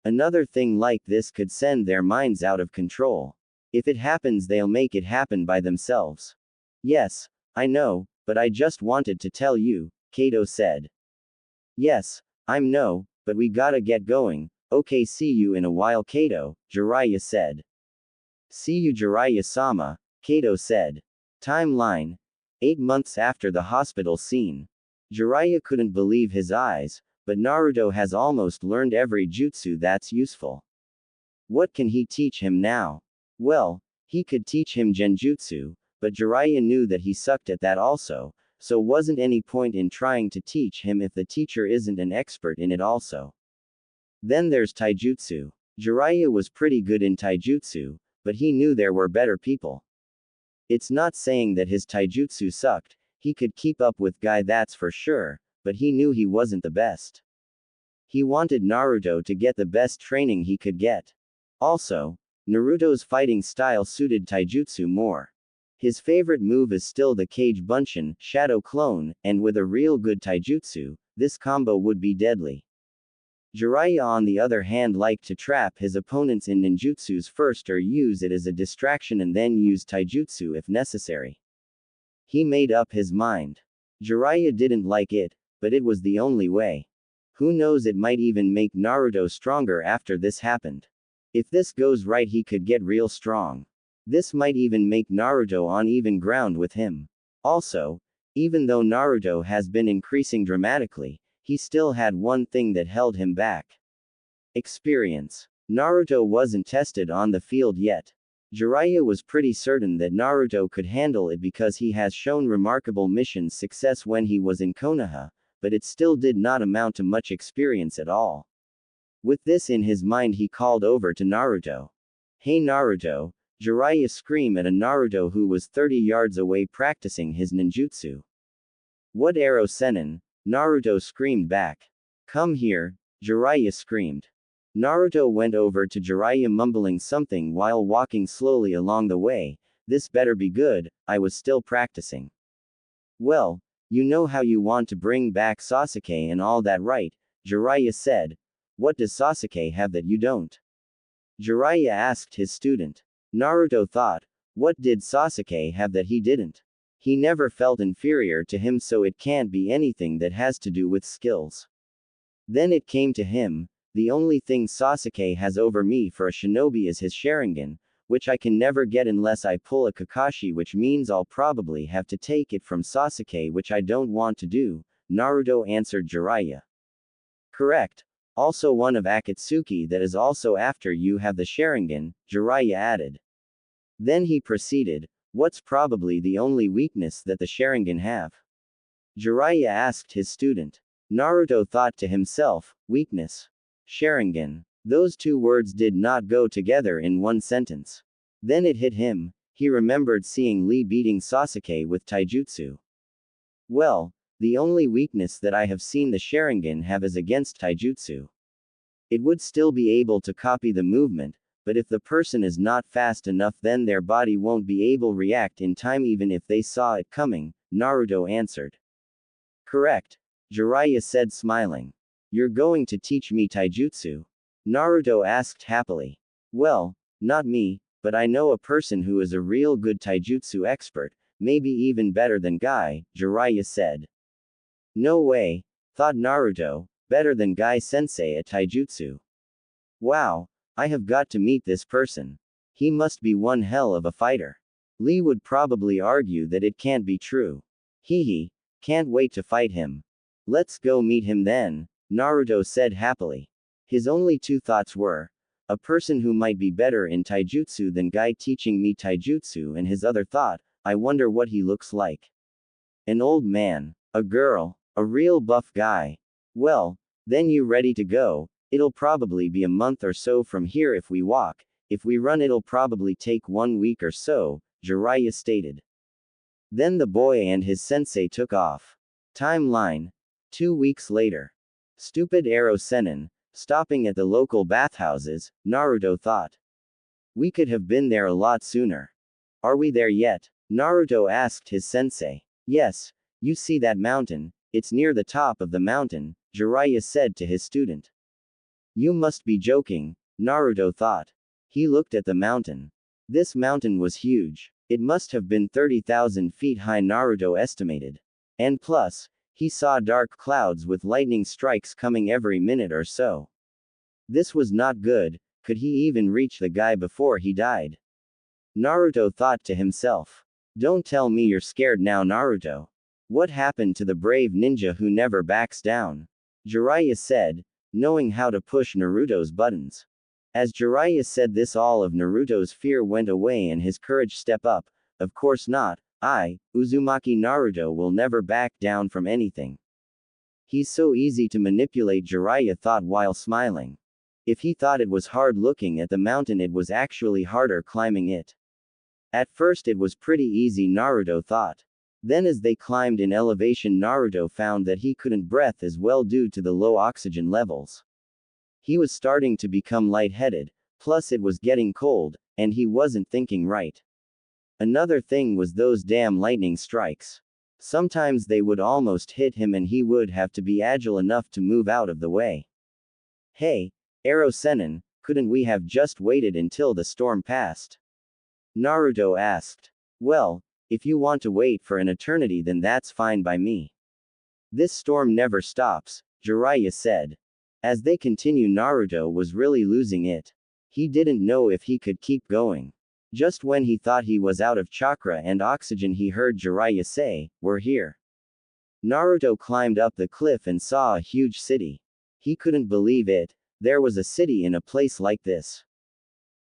Another thing like this could send their minds out of control. If it happens they'll make it happen by themselves. Yes, I know, but I just wanted to tell you, Kato said. Yes, I'm no, but we gotta get going. Okay, see you in a while, Kato, Jiraiya said. See you, Jiraiya-sama, Kato said. Timeline: 8 months after the hospital scene. Jiraiya couldn't believe his eyes, but Naruto has almost learned every jutsu that's useful. What can he teach him now? Well, he could teach him genjutsu, but Jiraiya knew that he sucked at that also, so wasn't any point in trying to teach him if the teacher isn't an expert in it also. Then there's taijutsu. Jiraiya was pretty good in taijutsu, but he knew there were better people. It's not saying that his taijutsu sucked, he could keep up with Guy, that's for sure, but he knew he wasn't the best. He wanted Naruto to get the best training he could get. Also, Naruto's fighting style suited taijutsu more. His favorite move is still the Kage Bunshin, Shadow Clone, and with a real good taijutsu, this combo would be deadly. Jiraiya on the other hand liked to trap his opponents in ninjutsus first or use it as a distraction and then use taijutsu if necessary. He made up his mind. Jiraiya didn't like it, but it was the only way. Who knows, it might even make Naruto stronger after this happened. If this goes right, he could get real strong. This might even make Naruto on even ground with him. Also, even though Naruto has been increasing dramatically, he still had one thing that held him back. Experience. Naruto wasn't tested on the field yet. Jiraiya was pretty certain that Naruto could handle it because he has shown remarkable mission success when he was in Konoha, but it still did not amount to much experience at all. With this in his mind, he called over to Naruto. Hey Naruto, Jiraiya screamed at a Naruto who was 30 yards away practicing his ninjutsu. What arrow Sennin? Naruto screamed back. Come here, Jiraiya screamed. Naruto went over to Jiraiya mumbling something while walking slowly along the way. This better be good, I was still practicing. Well, you know how you want to bring back Sasuke and all that, right? Jiraiya said. What does Sasuke have that you don't? Jiraiya asked his student. Naruto thought, what did Sasuke have that he didn't? He never felt inferior to him, so it can't be anything that has to do with skills. Then it came to him, the only thing Sasuke has over me for a shinobi is his Sharingan, which I can never get unless I pull a Kakashi, which means I'll probably have to take it from Sasuke, which I don't want to do, Naruto answered Jiraiya. Correct. Also one of Akatsuki that is also after you have the Sharingan, Jiraiya added. Then he proceeded, what's probably the only weakness that the Sharingan have? Jiraiya asked his student. Naruto thought to himself, weakness. Sharingan. Those two words did not go together in one sentence. Then it hit him, he remembered seeing Lee beating Sasuke with taijutsu. Well, the only weakness that I have seen the Sharingan have is against taijutsu. It would still be able to copy the movement, but if the person is not fast enough, then their body won't be able to react in time even if they saw it coming, Naruto answered. Correct. Jiraiya said smiling. You're going to teach me taijutsu? Naruto asked happily. Well, not me, but I know a person who is a real good taijutsu expert, maybe even better than Guy, Jiraiya said. No way, thought Naruto, better than Guy sensei at taijutsu. Wow, I have got to meet this person. He must be one hell of a fighter. Lee would probably argue that it can't be true. Hee, can't wait to fight him. Let's go meet him then, Naruto said happily. His only two thoughts were, a person who might be better in taijutsu than Guy teaching me taijutsu, and his other thought, I wonder what he looks like. An old man, a girl, a real buff guy. Well, then you ready to go? It'll probably be a month or so from here if we walk, if we run it'll probably take 1 week or so, Jiraiya stated. Then the boy and his sensei took off. Timeline. 2 weeks later. Stupid Arrow Sennin, stopping at the local bathhouses, Naruto thought. We could have been there a lot sooner. Are we there yet? Naruto asked his sensei. Yes, you see that mountain, it's near the top of the mountain, Jiraiya said to his student. You must be joking, Naruto thought. He looked at the mountain. This mountain was huge. It must have been 30,000 feet high, Naruto estimated. And plus, he saw dark clouds with lightning strikes coming every minute or so. This was not good. Could he even reach the guy before he died? Naruto thought to himself. Don't tell me you're scared now, Naruto. What happened to the brave ninja who never backs down? Jiraiya said, knowing how to push Naruto's buttons. As Jiraiya said this, all of Naruto's fear went away and his courage stepped up. Of course not. I, Uzumaki Naruto, will never back down from anything. He's so easy to manipulate, Jiraiya thought while smiling. If he thought it was hard looking at the mountain, it was actually harder climbing it. At first it was pretty easy, Naruto thought. Then as they climbed in elevation, Naruto found that he couldn't breathe as well due to the low oxygen levels. He was starting to become lightheaded, plus it was getting cold, and he wasn't thinking right. Another thing was those damn lightning strikes. Sometimes they would almost hit him and he would have to be agile enough to move out of the way. Hey, Ero Sennin, couldn't we have just waited until the storm passed? Naruto asked. Well, if you want to wait for an eternity, then that's fine by me. This storm never stops, Jiraiya said. As they continue, Naruto was really losing it. He didn't know if he could keep going. Just when he thought he was out of chakra and oxygen, he heard Jiraiya say, "We're here." Naruto climbed up the cliff and saw a huge city. He couldn't believe it. There was a city in a place like this.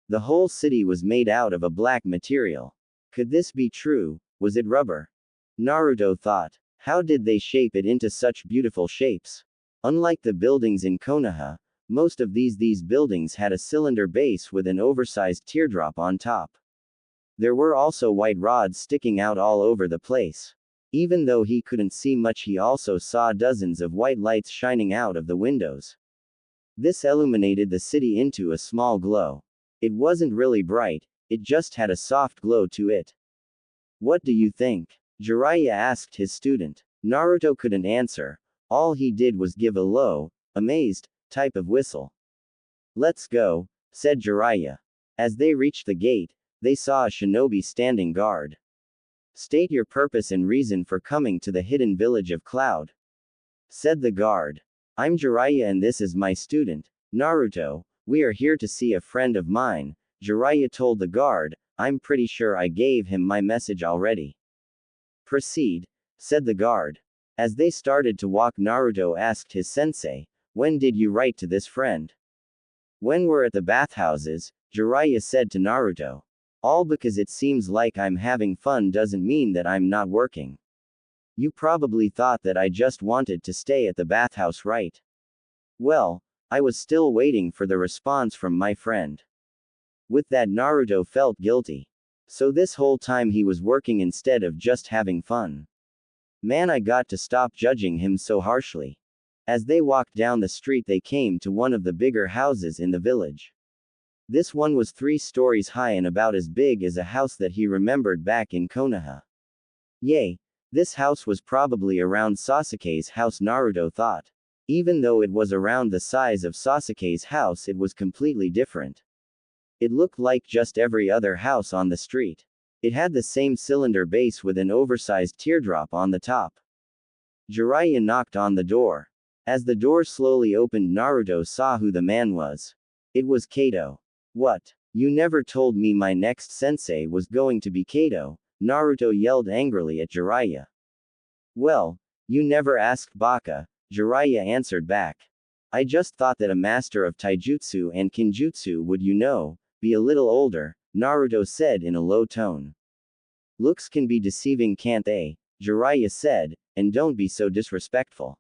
The whole city was made out of a black material. Could this be true? Was it rubber? Naruto thought. How did they shape it into such beautiful shapes? Unlike the buildings in Konoha, most of these buildings had a cylinder base with an oversized teardrop on top. There were also white rods sticking out all over the place. Even though he couldn't see much, he also saw dozens of white lights shining out of the windows. This illuminated the city into a small glow. It wasn't really bright, it just had a soft glow to it. What do you think? Jiraiya asked his student. Naruto couldn't answer. All he did was give a low, amazed, type of whistle. Let's go, said Jiraiya. As they reached the gate, they saw a shinobi standing guard. State your purpose and reason for coming to the hidden village of Cloud, said the guard. I'm Jiraiya and this is my student, Naruto. We are here to see a friend of mine, Jiraiya told the guard. I'm pretty sure I gave him my message already. Proceed, said the guard. As they started to walk, Naruto asked his sensei, when did you write to this friend? When we're at the bathhouses, Jiraiya said to Naruto. All because it seems like I'm having fun doesn't mean that I'm not working. You probably thought that I just wanted to stay at the bathhouse, right? Well, I was still waiting for the response from my friend. With that, Naruto felt guilty. So this whole time he was working instead of just having fun. Man, I got to stop judging him so harshly. As they walked down the street, they came to one of the bigger houses in the village. This one was 3 stories high and about as big as a house that he remembered back in Konoha. Yay! This house was probably around Sasuke's house, Naruto thought. Even though it was around the size of Sasuke's house, it was completely different. It looked like just every other house on the street. It had the same cylinder base with an oversized teardrop on the top. Jiraiya knocked on the door. As the door slowly opened, Naruto saw who the man was. It was Kato. What? You never told me my next sensei was going to be Kato, Naruto yelled angrily at Jiraiya. Well, you never asked, Baka, Jiraiya answered back. I just thought that a master of taijutsu and kinjutsu would, be a little older, Naruto said in a low tone. Looks can be deceiving, can't they? Jiraiya said, and don't be so disrespectful.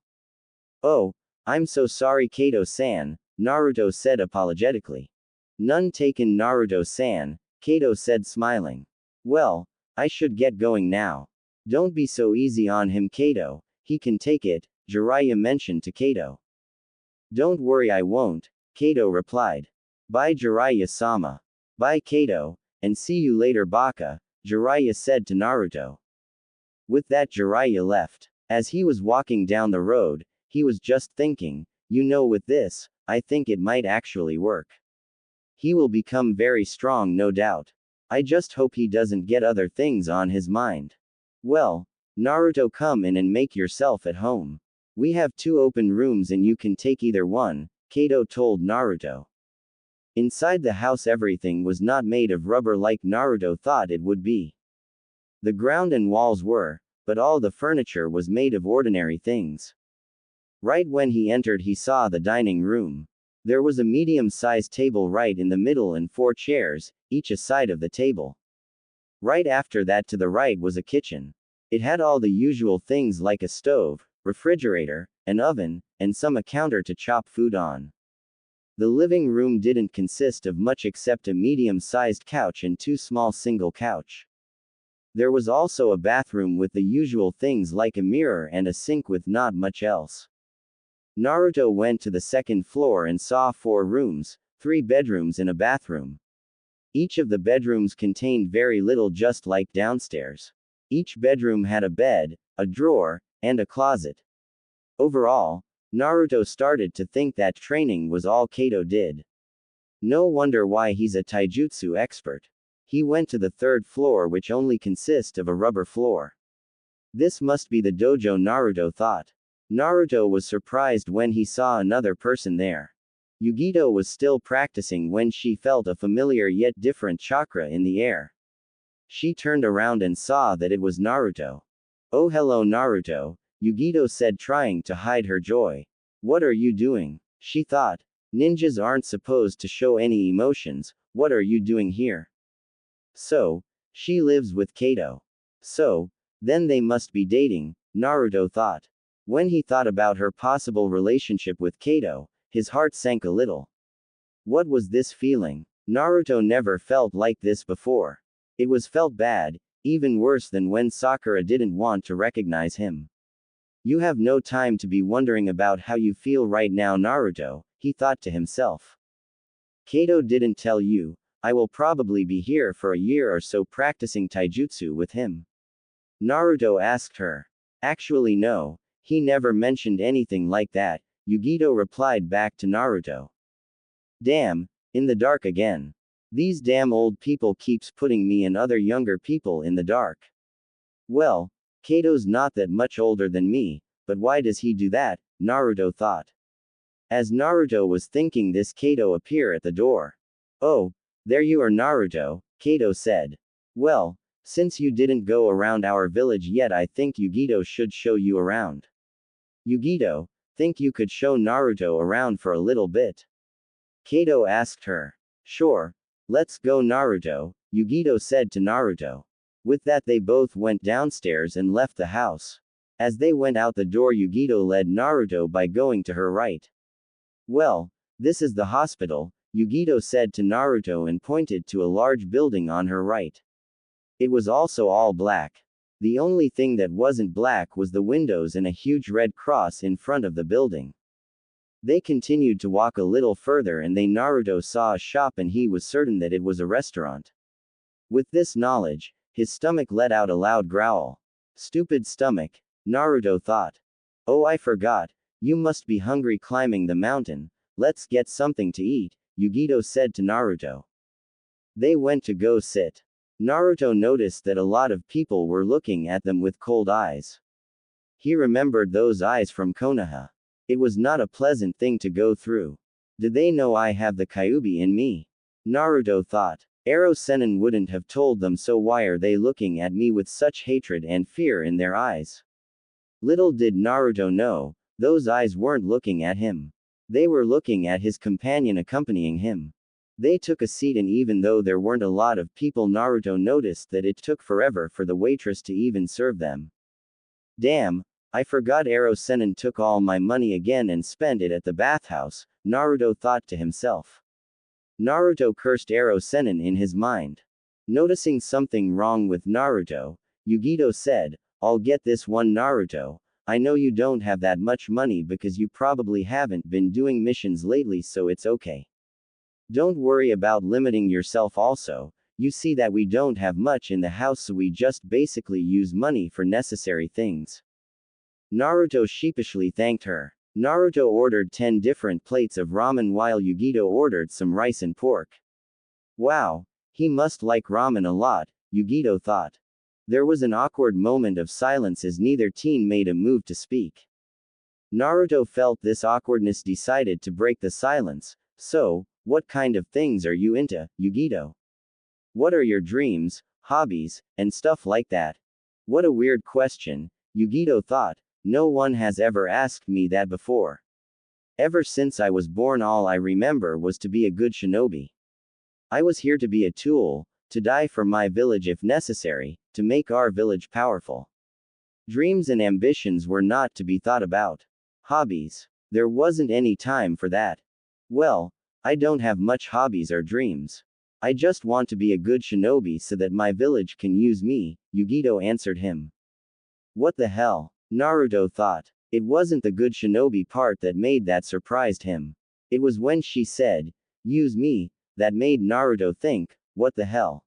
Oh, I'm so sorry, Kato-san, Naruto said apologetically. None taken, Naruto-san, Kato said smiling. Well, I should get going now. Don't be so easy on him, Kato, he can take it, Jiraiya mentioned to Kato. Don't worry, I won't, Kato replied. Bye, Jiraiya-sama. Bye, Kato, and see you later, Baka, Jiraiya said to Naruto. With that, Jiraiya left. As he was walking down the road, he was just thinking, with this, I think it might actually work. He will become very strong, no doubt. I just hope he doesn't get other things on his mind. Well, Naruto, come in and make yourself at home. We have 2 open rooms and you can take either one, Kato told Naruto. Inside the house everything was not made of rubber like Naruto thought it would be. The ground and walls were, but all the furniture was made of ordinary things. Right when he entered he saw the dining room. There was a medium-sized table right in the middle and 4 chairs, each a side of the table. Right after that to the right was a kitchen. It had all the usual things like a stove, refrigerator, an oven, and a counter to chop food on. The living room didn't consist of much except a medium-sized couch and 2 small single couch. There was also a bathroom with the usual things like a mirror and a sink with not much else. Naruto went to the 2nd floor and saw 4 rooms, 3 bedrooms and a bathroom. Each of the bedrooms contained very little, just like downstairs. Each bedroom had a bed, a drawer, and a closet. Overall, Naruto started to think that training was all Kato did. No wonder why he's a taijutsu expert. He went to the 3rd floor, which only consists of a rubber floor. This must be the dojo, Naruto thought. Naruto was surprised when he saw another person there. Yugito was still practicing when she felt a familiar yet different chakra in the air. She turned around and saw that it was Naruto. Oh, hello Naruto, Yugito said, trying to hide her joy. What are you doing? She thought. Ninjas aren't supposed to show any emotions, what are you doing here? So, she lives with Kato. So, then they must be dating, Naruto thought. When he thought about her possible relationship with Kato, his heart sank a little. What was this feeling? Naruto never felt like this before. It was felt bad, even worse than when Sakura didn't want to recognize him. You have no time to be wondering about how you feel right now, Naruto, he thought to himself. Kato didn't tell you, I will probably be here for a year or so practicing taijutsu with him. Naruto asked her. Actually no, he never mentioned anything like that, Yugito replied back to Naruto. Damn, in the dark again. These damn old people keeps putting me and other younger people in the dark. Well, Kato's not that much older than me, but why does he do that, Naruto thought. As Naruto was thinking this, Kato appeared at the door. Oh, there you are Naruto, Kato said. Well, since you didn't go around our village yet, I think Yugito should show you around. Yugito, think you could show Naruto around for a little bit? Kato asked her. Sure. Let's go Naruto, Yugito said to Naruto. With that they both went downstairs and left the house. As they went out the door, Yugito led Naruto by going to her right. Well, this is the hospital, Yugito said to Naruto and pointed to a large building on her right. It was also all black. The only thing that wasn't black was the windows and a huge red cross in front of the building. They continued to walk a little further and Naruto saw a shop and he was certain that it was a restaurant. With this knowledge, his stomach let out a loud growl. Stupid stomach, Naruto thought. Oh, I forgot, you must be hungry climbing the mountain, let's get something to eat, Yugito said to Naruto. They went to go sit. Naruto noticed that a lot of people were looking at them with cold eyes. He remembered those eyes from Konoha. It was not a pleasant thing to go through. Did they know I have the Kyuubi in me? Naruto thought. Ero Sennin wouldn't have told them, so why are they looking at me with such hatred and fear in their eyes? Little did Naruto know, those eyes weren't looking at him. They were looking at his companion accompanying him. They took a seat and even though there weren't a lot of people, Naruto noticed that it took forever for the waitress to even serve them. Damn, I forgot Ero Sennin took all my money again and spent it at the bathhouse, Naruto thought to himself. Naruto cursed Ero Sennin in his mind. Noticing something wrong with Naruto, Yugito said, I'll get this one Naruto, I know you don't have that much money because you probably haven't been doing missions lately, so it's okay. Don't worry about limiting yourself also, you see that we don't have much in the house, so we just basically use money for necessary things. Naruto sheepishly thanked her. Naruto ordered 10 different plates of ramen while Yugito ordered some rice and pork. Wow, He must like ramen a lot, Yugito thought. There was an awkward moment of silence as neither teen made a move to speak. Naruto felt this awkwardness, decided to break the silence. So, what kind of things are you into, Yugito? What are your dreams, hobbies, and stuff like that? What a weird question, Yugito thought. No one has ever asked me that before. Ever since I was born, all I remember was to be a good shinobi. I was here to be a tool, to die for my village if necessary, to make our village powerful. Dreams and ambitions were not to be thought about. Hobbies. There wasn't any time for that. Well, I don't have much hobbies or dreams. I just want to be a good shinobi so that my village can use me, Yugito answered him. What the hell? Naruto thought. It wasn't the good shinobi part that made that surprised him. It was when she said, use me, that made Naruto think, what the hell?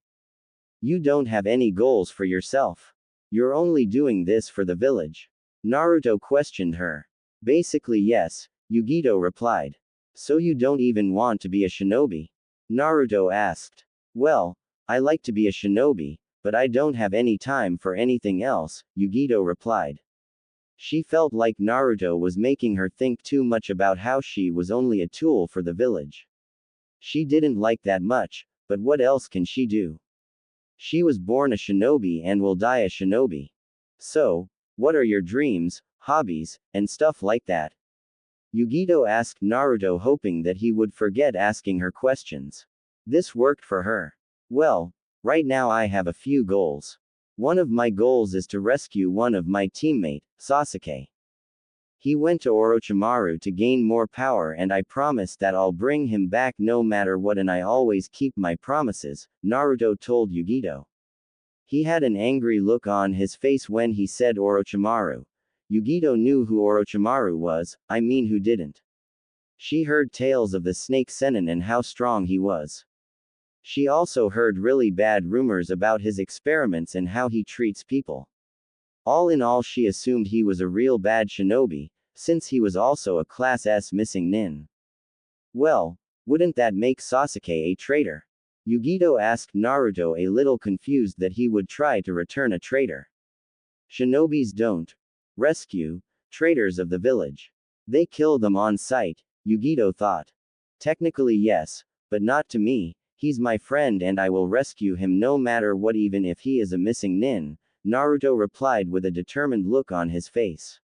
You don't have any goals for yourself. You're only doing this for the village. Naruto questioned her. Basically yes, Yugito replied. So you don't even want to be a shinobi? Naruto asked. Well, I like to be a shinobi, but I don't have any time for anything else, Yugito replied. She felt like Naruto was making her think too much about how she was only a tool for the village. She didn't like that much, but what else can she do? She was born a shinobi and will die a shinobi. So, what are your dreams, hobbies, and stuff like that? Yugito asked Naruto, hoping that he would forget asking her questions. This worked for her. Well, right now I have a few goals. One of my goals is to rescue one of my teammate, Sasuke. He went to Orochimaru to gain more power and I promised that I'll bring him back no matter what, and I always keep my promises, Naruto told Yugito. He had an angry look on his face when he said Orochimaru. Yugito knew who Orochimaru was, I mean who didn't. She heard tales of the snake Sennin and how strong he was. She also heard really bad rumors about his experiments and how he treats people. All in all, she assumed he was a real bad shinobi, since he was also a Class S missing nin. Well, wouldn't that make Sasuke a traitor? Yugito asked Naruto, a little confused that he would try to return a traitor. Shinobis don't rescue traitors of the village. They kill them on sight, Yugito thought. Technically yes, but not to me. He's my friend and I will rescue him no matter what, even if he is a missing nin, Naruto replied with a determined look on his face.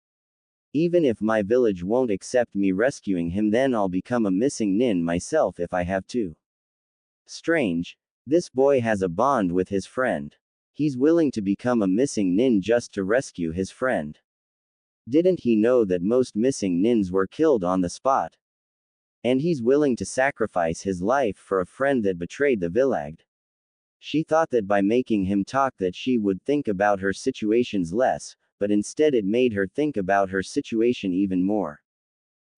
Even if my village won't accept me rescuing him, then I'll become a missing nin myself if I have to. Strange. This boy has a bond with his friend. He's willing to become a missing nin just to rescue his friend. Didn't he know that most missing nins were killed on the spot? And he's willing to sacrifice his life for a friend that betrayed the village. She thought that by making him talk that she would think about her situations less, but instead it made her think about her situation even more.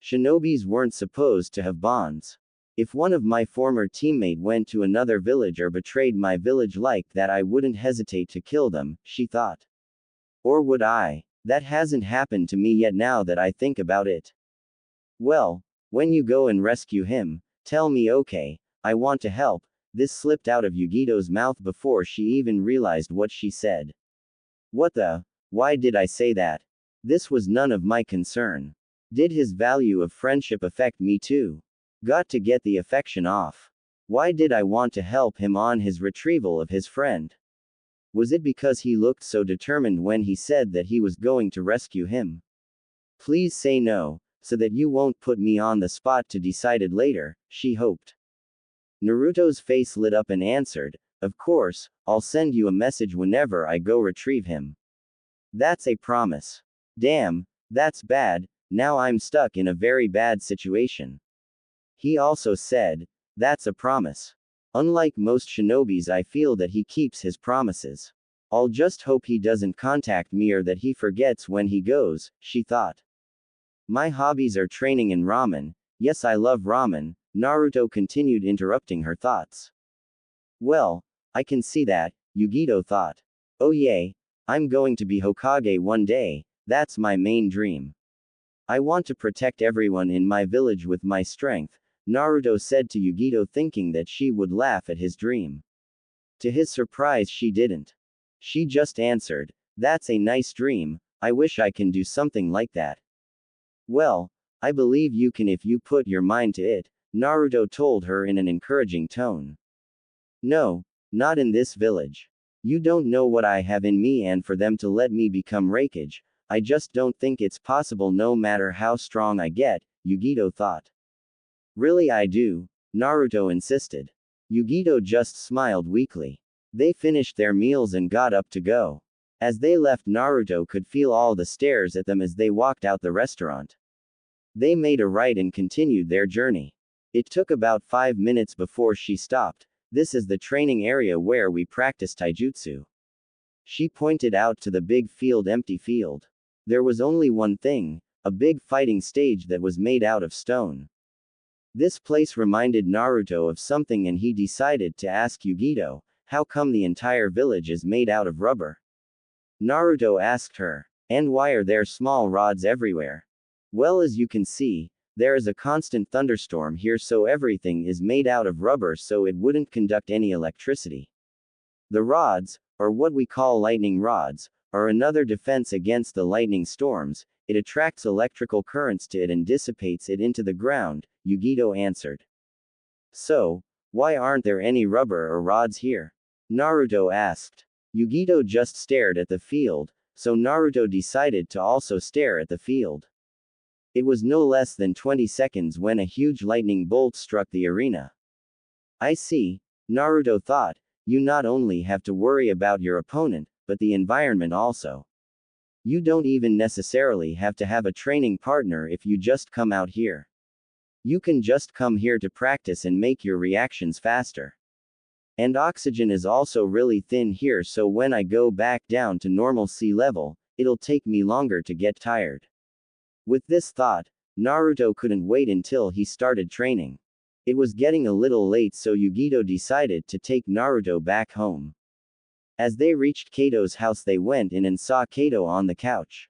Shinobis weren't supposed to have bonds. If one of my former teammate went to another village or betrayed my village like that, I wouldn't hesitate to kill them, she thought. Or would I? That hasn't happened to me yet now that I think about it. Well, when you go and rescue him, tell me, okay? I want to help. This slipped out of Yugito's mouth before she even realized what she said. What the? Why did I say that? This was none of my concern. Did his value of friendship affect me too? Got to get the affection off. Why did I want to help him on his retrieval of his friend? Was it because he looked so determined when he said that he was going to rescue him? Please say no, so that you won't put me on the spot to decide it later, she hoped. Naruto's face lit up and answered, of course, I'll send you a message whenever I go retrieve him. That's a promise. Damn, that's bad, now I'm stuck in a very bad situation. He also said, that's a promise. Unlike most shinobis, I feel that he keeps his promises. I'll just hope he doesn't contact me or that he forgets when he goes, she thought. My hobbies are training and ramen. Yes, I love ramen, Naruto continued, interrupting her thoughts. Well, I can see that, Yugito thought. Oh yay, I'm going to be Hokage one day, that's my main dream. I want to protect everyone in my village with my strength, Naruto said to Yugito, thinking that she would laugh at his dream. To his surprise, she didn't. She just answered, "That's a nice dream, I wish I can do something like that." "Well, I believe you can if you put your mind to it," Naruto told her in an encouraging tone. "No, not in this village. You don't know what I have in me, and for them to let me become Raikage, I just don't think it's possible no matter how strong I get," Yugito thought. "Really I do," Naruto insisted. Yugito just smiled weakly. They finished their meals and got up to go. As they left, Naruto could feel all the stares at them as they walked out the restaurant. They made a right and continued their journey. It took about 5 minutes before she stopped. "This is the training area where we practice taijutsu." She pointed out to the big empty field. There was only one thing, a big fighting stage that was made out of stone. This place reminded Naruto of something, and he decided to ask Yugito, "How come the entire village is made out of rubber?" Naruto asked her, "And why are there small rods everywhere?" "Well, as you can see, there is a constant thunderstorm here, so everything is made out of rubber so it wouldn't conduct any electricity. The rods, or what we call lightning rods, are another defense against the lightning storms. It attracts electrical currents to it and dissipates it into the ground," Yugito answered. "So, why aren't there any rubber or rods here?" Naruto asked. Yugito just stared at the field, so Naruto decided to also stare at the field. It was no less than 20 seconds when a huge lightning bolt struck the arena. "I see," Naruto thought, "you not only have to worry about your opponent, but the environment also. You don't even necessarily have to have a training partner if you just come out here. You can just come here to practice and make your reactions faster. And oxygen is also really thin here, so when I go back down to normal sea level, it'll take me longer to get tired." With this thought, Naruto couldn't wait until he started training. It was getting a little late, so Yugito decided to take Naruto back home. As they reached Kato's house, they went in and saw Kato on the couch.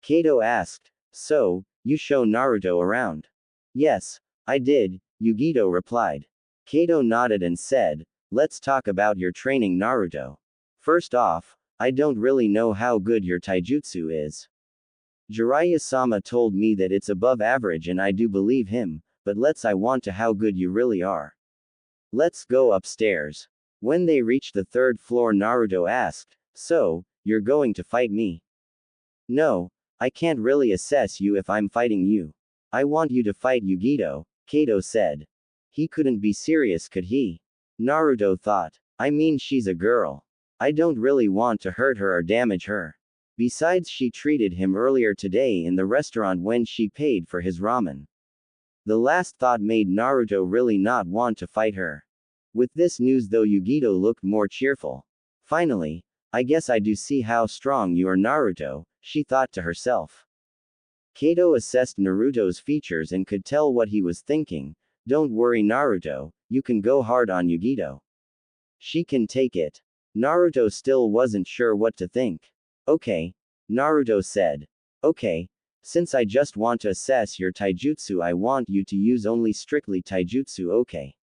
Kato asked, "So, you show Naruto around?" "Yes, I did," Yugito replied. Kato nodded and said, "Let's talk about your training, Naruto. First off, I don't really know how good your taijutsu is. Jiraiya-sama told me that it's above average, and I do believe him, but I want to how good you really are. Let's go upstairs." When they reached the 3rd floor, Naruto asked, "So, you're going to fight me?" "No, I can't really assess you if I'm fighting you. I want you to fight Yugito," Kato said. He couldn't be serious, could he? Naruto thought. I mean, she's a girl. I don't really want to hurt her or damage her. Besides, she treated him earlier today in the restaurant when she paid for his ramen. The last thought made Naruto really not want to fight her. With this news though, Yugito looked more cheerful. Finally, I guess I do see how strong you are, Naruto, she thought to herself. Kato assessed Naruto's features and could tell what he was thinking. Don't worry, Naruto, you can go hard on Yugito. She can take it. Naruto still wasn't sure what to think. Okay, Naruto said. Okay, since I just want to assess your taijutsu, I want you to use only strictly taijutsu, okay?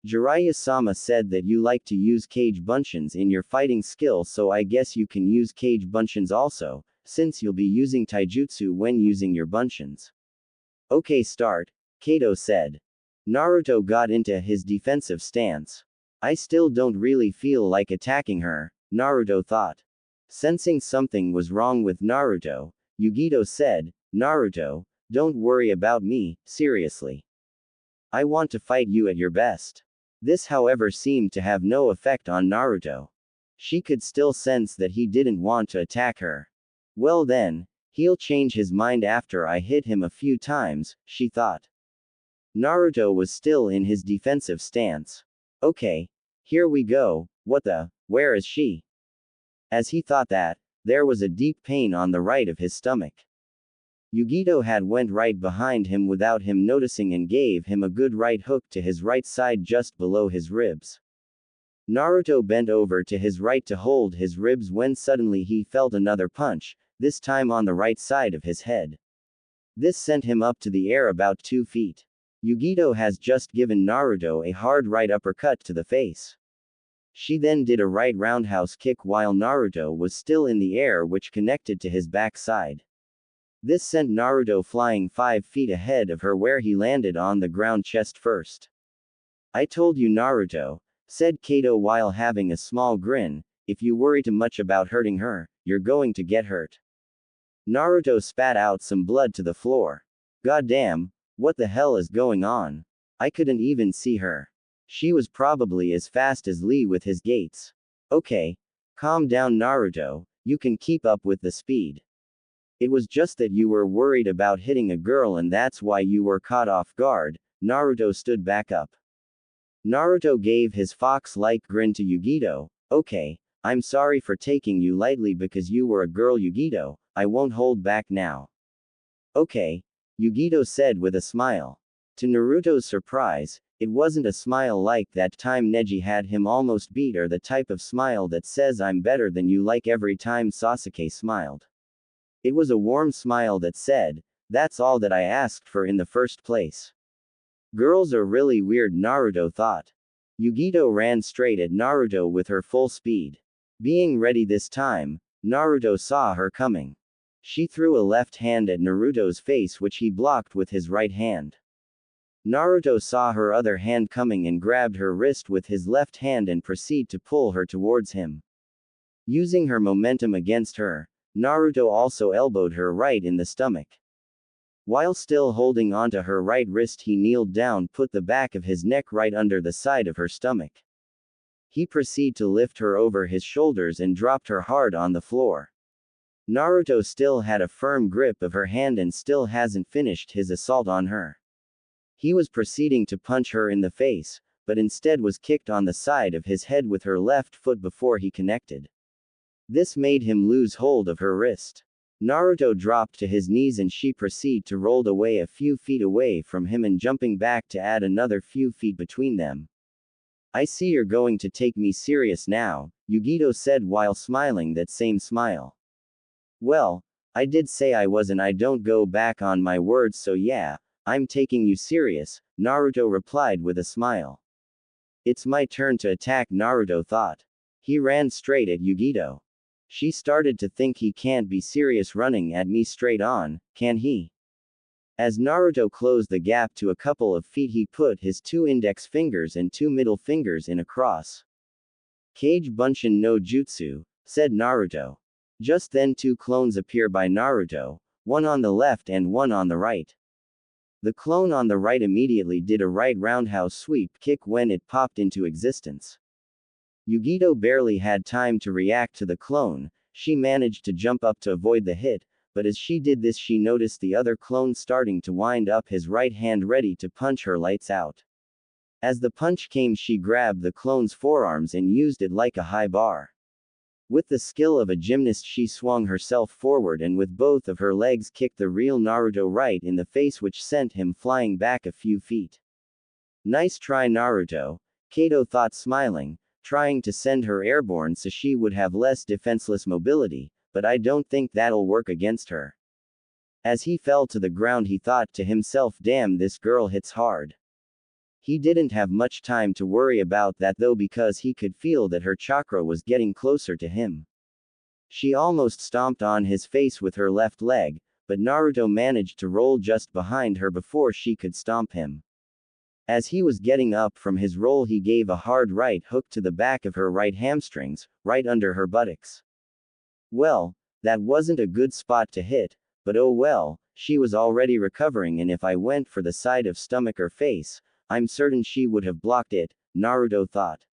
Jiraiya-sama said that you like to use Kage Bunshins in your fighting skill, so I guess you can use Kage Bunshins also, since you'll be using taijutsu when using your Bunshins. Okay, start, Kato said. Naruto got into his defensive stance. I still don't really feel like attacking her, Naruto thought. Sensing something was wrong with Naruto, Yugito said, Naruto, don't worry about me, seriously. I want to fight you at your best. This, however, seemed to have no effect on Naruto. She could still sense that he didn't want to attack her. Well then, he'll change his mind after I hit him a few times, she thought. Naruto was still in his defensive stance. Okay, here we go, where is she? As he thought that, there was a deep pain on the right of his stomach. Yugito had went right behind him without him noticing and gave him a good right hook to his right side just below his ribs. Naruto bent over to his right to hold his ribs when suddenly he felt another punch, this time on the right side of his head. This sent him up to the air about 2 feet. Yugito has just given Naruto a hard right uppercut to the face. She then did a right roundhouse kick while Naruto was still in the air, which connected to his backside. This sent Naruto flying 5 feet ahead of her, where he landed on the ground chest first. "I told you, Naruto," said Kato while having a small grin, "if you worry too much about hurting her, you're going to get hurt." Naruto spat out some blood to the floor. "Goddamn, what the hell is going on? I couldn't even see her. She was probably as fast as Lee with his gates." "Okay, calm down, Naruto, you can keep up with the speed. It was just that you were worried about hitting a girl and that's why you were caught off guard." Naruto stood back up. Naruto gave his fox-like grin to Yugito. "Okay, I'm sorry for taking you lightly because you were a girl, Yugito. I won't hold back now." "Okay," Yugito said with a smile. To Naruto's surprise, it wasn't a smile like that time Neji had him almost beat, or the type of smile that says "I'm better than you" like every time Sasuke smiled. It was a warm smile that said, "That's all that I asked for in the first place." Girls are really weird, Naruto thought. Yugito ran straight at Naruto with her full speed. Being ready this time, Naruto saw her coming. She threw a left hand at Naruto's face, which he blocked with his right hand. Naruto saw her other hand coming and grabbed her wrist with his left hand and proceeded to pull her towards him. Using her momentum against her, Naruto also elbowed her right in the stomach. While still holding onto her right wrist, he kneeled down, put the back of his neck right under the side of her stomach. He proceeded to lift her over his shoulders and dropped her hard on the floor. Naruto still had a firm grip of her hand and still hasn't finished his assault on her. He was proceeding to punch her in the face, but instead was kicked on the side of his head with her left foot before he connected. This made him lose hold of her wrist. Naruto dropped to his knees and she proceeded to roll away a few feet away from him and jumping back to add another few feet between them. "I see you're going to take me serious now," Yugito said while smiling that same smile. "Well, I did say I was and I don't go back on my words, so yeah, I'm taking you serious," Naruto replied with a smile. "It's my turn to attack," Naruto thought. He ran straight at Yugito. She started to think, he can't be serious running at me straight on, can he? As Naruto closed the gap to a couple of feet, he put his 2 index fingers and 2 middle fingers in a cross. "Kage Bunshin no Jutsu," said Naruto. Just then 2 clones appear by Naruto, one on the left and one on the right. The clone on the right immediately did a right roundhouse sweep kick when it popped into existence. Yugito barely had time to react to the clone. She managed to jump up to avoid the hit, but as she did this she noticed the other clone starting to wind up his right hand ready to punch her lights out. As the punch came, she grabbed the clone's forearms and used it like a high bar. With the skill of a gymnast, she swung herself forward and with both of her legs kicked the real Naruto right in the face, which sent him flying back a few feet. "Nice try, Naruto," Kato thought, smiling, trying to send her airborne so she would have less defenseless mobility, "but I don't think that'll work against her." As he fell to the ground, he thought to himself, "Damn, this girl hits hard." He didn't have much time to worry about that though, because he could feel that her chakra was getting closer to him. She almost stomped on his face with her left leg, but Naruto managed to roll just behind her before she could stomp him. As he was getting up from his roll, he gave a hard right hook to the back of her right hamstrings, right under her buttocks. Well, that wasn't a good spot to hit, but oh well, she was already recovering, and if I went for the side of stomach or face, I'm certain she would have blocked it, Naruto thought.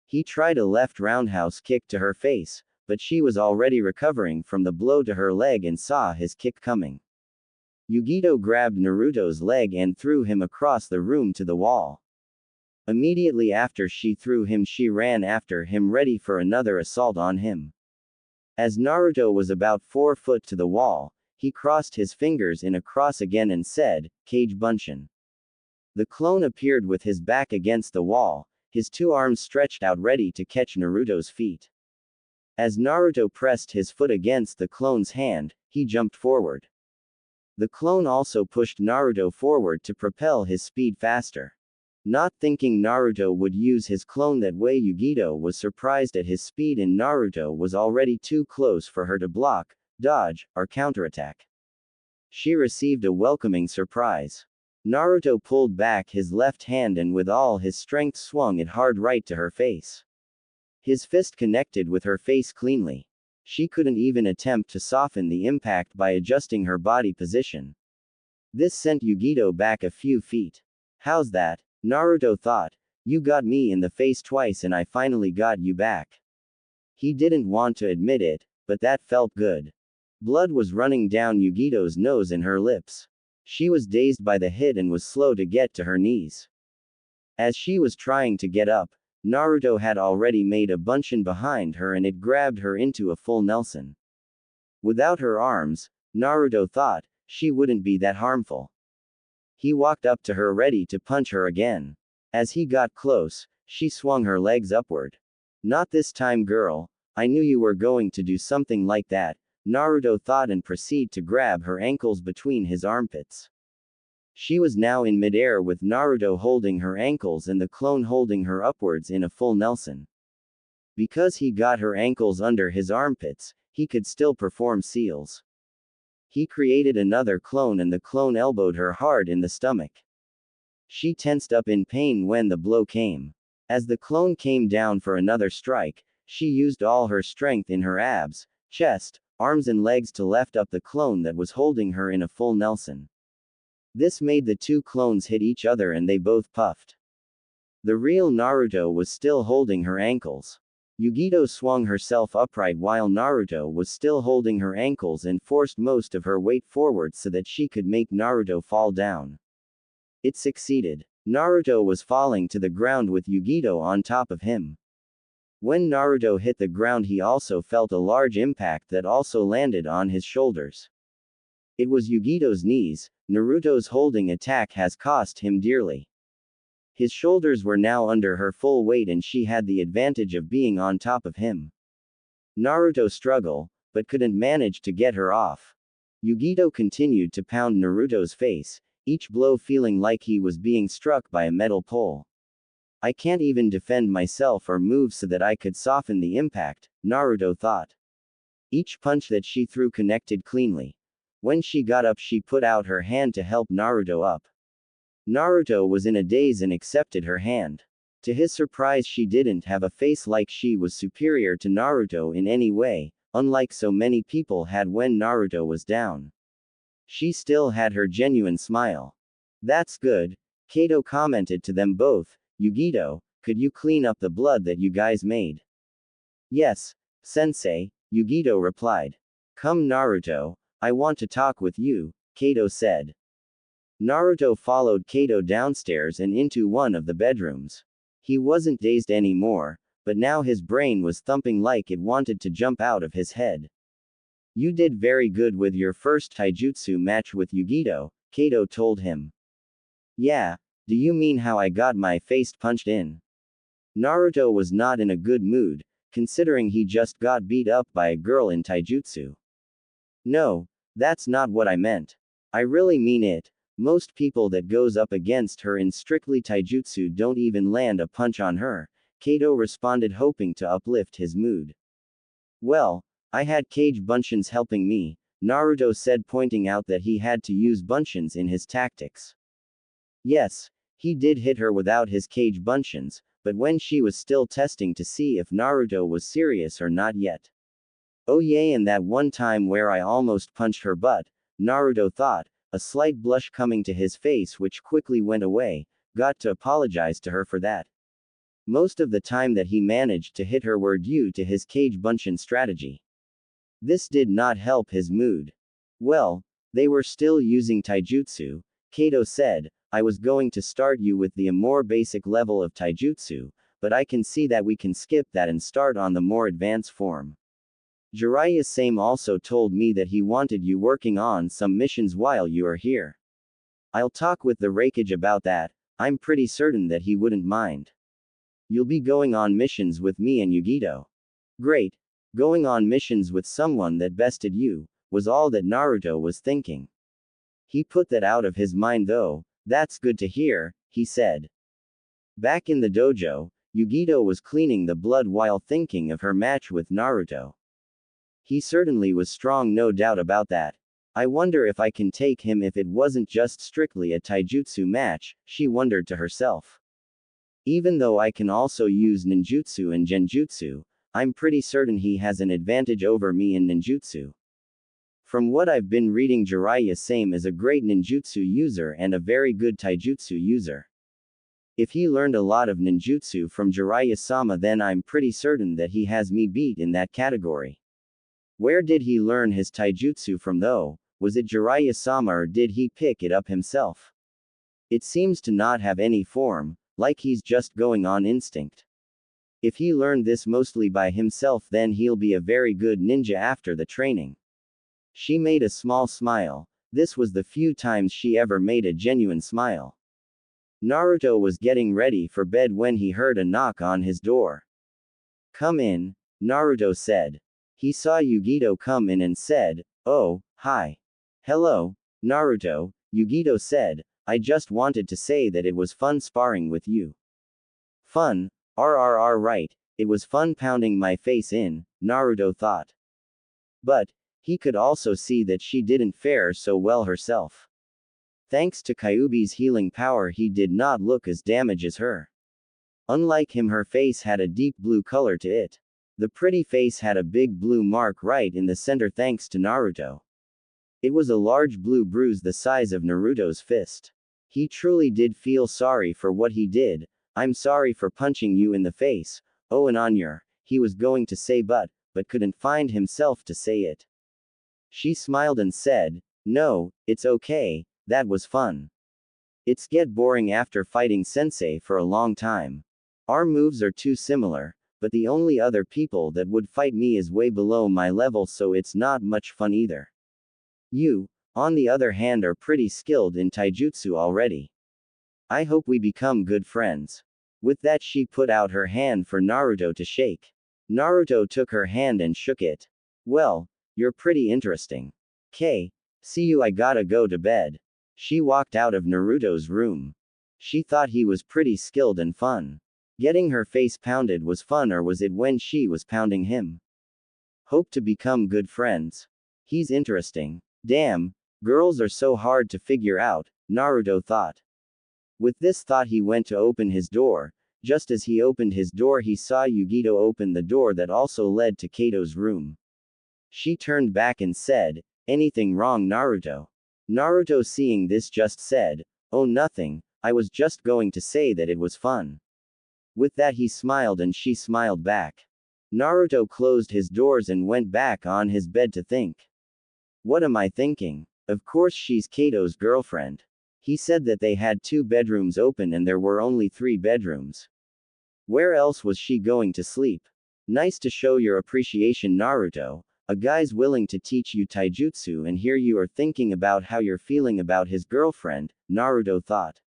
He tried a left roundhouse kick to her face, but she was already recovering from the blow to her leg and saw his kick coming. Yugito grabbed Naruto's leg and threw him across the room to the wall. Immediately after she threw him, she ran after him ready for another assault on him. As Naruto was about 4 foot to the wall, he crossed his fingers in a cross again and said, "Kage Bunshin." The clone appeared with his back against the wall, his 2 arms stretched out ready to catch Naruto's feet. As Naruto pressed his foot against the clone's hand, he jumped forward. The clone also pushed Naruto forward to propel his speed faster. Not thinking Naruto would use his clone that way, Yugito was surprised at his speed, and Naruto was already too close for her to block, dodge, or counterattack. She received a welcoming surprise. Naruto pulled back his left hand and with all his strength swung it hard right to her face. His fist connected with her face cleanly. She couldn't even attempt to soften the impact by adjusting her body position. This sent Yugito back a few feet. How's that? Naruto thought. You got me in the face twice and I finally got you back. He didn't want to admit it, but that felt good. Blood was running down Yugito's nose and her lips. She was dazed by the hit and was slow to get to her knees. As she was trying to get up, Naruto had already made a bunshin behind her and it grabbed her into a full Nelson. Without her arms, Naruto thought, she wouldn't be that harmful. He walked up to her ready to punch her again. As he got close, she swung her legs upward. Not this time, girl. I knew you were going to do something like that, Naruto thought, and proceeded to grab her ankles between his armpits. She was now in midair with Naruto holding her ankles and the clone holding her upwards in a full Nelson. Because he got her ankles under his armpits, he could still perform seals. He created another clone and the clone elbowed her hard in the stomach. She tensed up in pain when the blow came. As the clone came down for another strike, she used all her strength in her abs, chest, arms and legs to lift up the clone that was holding her in a full Nelson. This made the two clones hit each other and they both puffed. The real Naruto was still holding her ankles. Yugito swung herself upright while Naruto was still holding her ankles and forced most of her weight forward so that she could make Naruto fall down. It succeeded. Naruto was falling to the ground with Yugito on top of him. When Naruto hit the ground, he also felt a large impact that also landed on his shoulders. It was Yugito's knees. Naruto's holding attack has cost him dearly. His shoulders were now under her full weight and she had the advantage of being on top of him. Naruto struggled, but couldn't manage to get her off. Yugito continued to pound Naruto's face, each blow feeling like he was being struck by a metal pole. I can't even defend myself or move so that I could soften the impact, Naruto thought. Each punch that she threw connected cleanly. When she got up, she put out her hand to help Naruto up. Naruto was in a daze and accepted her hand. To his surprise, she didn't have a face like she was superior to Naruto in any way, unlike so many people had when Naruto was down. She still had her genuine smile. That's good, Kato commented to them both. Yugito, could you clean up the blood that you guys made? Yes, sensei, Yugito replied. Come Naruto, I want to talk with you, Kato said. Naruto followed Kato downstairs and into one of the bedrooms. He wasn't dazed anymore, but now his brain was thumping like it wanted to jump out of his head. You did very good with your first taijutsu match with Yugito, Kato told him. Yeah, do you mean how I got my face punched in? Naruto was not in a good mood, considering he just got beat up by a girl in taijutsu. No, that's not what I meant. I really mean it. Most people that goes up against her in strictly taijutsu don't even land a punch on her, Kato responded, hoping to uplift his mood. Well, I had cage bunshins helping me, Naruto said, pointing out that he had to use bunshins in his tactics. Yes, he did hit her without his cage bunshins, but when she was still testing to see if Naruto was serious or not yet. Oh yay, and that one time where I almost punched her butt, Naruto thought, a slight blush coming to his face which quickly went away, got to apologize to her for that. Most of the time that he managed to hit her were due to his cage bunshin strategy. This did not help his mood. Well, they were still using taijutsu, Kato said. I was going to start you with the more basic level of taijutsu, but I can see that we can skip that and start on the more advanced form. Jiraiya-sama also told me that he wanted you working on some missions while you are here. I'll talk with the Raikage about that. I'm pretty certain that he wouldn't mind. You'll be going on missions with me and Yugito. Great. Going on missions with someone that bested you, was all that Naruto was thinking. He put that out of his mind though. That's good to hear, he said. Back in the dojo, Yugito was cleaning the blood while thinking of her match with Naruto. He certainly was strong, no doubt about that. I wonder if I can take him if it wasn't just strictly a taijutsu match, she wondered to herself. Even though I can also use ninjutsu and genjutsu, I'm pretty certain he has an advantage over me in ninjutsu. From what I've been reading, Jiraiya same is a great ninjutsu user and a very good taijutsu user. If he learned a lot of ninjutsu from Jiraiya-sama, then I'm pretty certain that he has me beat in that category. Where did he learn his taijutsu from though? Was it Jiraiya-sama or did he pick it up himself? It seems to not have any form, like he's just going on instinct. If he learned this mostly by himself, then he'll be a very good ninja after the training. She made a small smile. This was the few times she ever made a genuine smile. Naruto was getting ready for bed when he heard a knock on his door. "Come in," Naruto said. He saw Yugito come in and said, "Oh, hi." "Hello, Naruto," Yugito said. "I just wanted to say that it was fun sparring with you." Fun? Right, it was fun pounding my face in, Naruto thought. But he could also see that she didn't fare so well herself. Thanks to Kyuubi's healing power, he did not look as damaged as her. Unlike him, her face had a deep blue color to it. The pretty face had a big blue mark right in the center thanks to Naruto. It was a large blue bruise the size of Naruto's fist. He truly did feel sorry for what he did. "I'm sorry for punching you in the face, oh and Anyer," he was going to say but couldn't find himself to say it. She smiled and said, "No, it's okay, that was fun. It's get boring after fighting sensei for a long time. Our moves are too similar, but the only other people that would fight me is way below my level, so it's not much fun either. You, on the other hand, are pretty skilled in taijutsu already. I hope we become good friends." With that, she put out her hand for Naruto to shake. Naruto took her hand and shook it. "Well, you're pretty interesting. See you, I gotta go to bed." She walked out of Naruto's room. She thought he was pretty skilled and fun. Getting her face pounded was fun, or was it when she was pounding him? Hope to become good friends. He's interesting. Damn, girls are so hard to figure out, Naruto thought. With this thought, he went to open his door. Just as he opened his door, he saw Yugito open the door that also led to Kato's room. She turned back and said, "Anything wrong, Naruto?" Naruto, seeing this, just said, "Oh, nothing, I was just going to say that it was fun." With that, he smiled and she smiled back. Naruto closed his doors and went back on his bed to think. What am I thinking? Of course she's Kato's girlfriend. He said that they had 2 bedrooms open and there were only 3 bedrooms. Where else was she going to sleep? Nice to show your appreciation, Naruto. A guy's willing to teach you taijutsu, and here you are thinking about how you're feeling about his girlfriend, Naruto thought.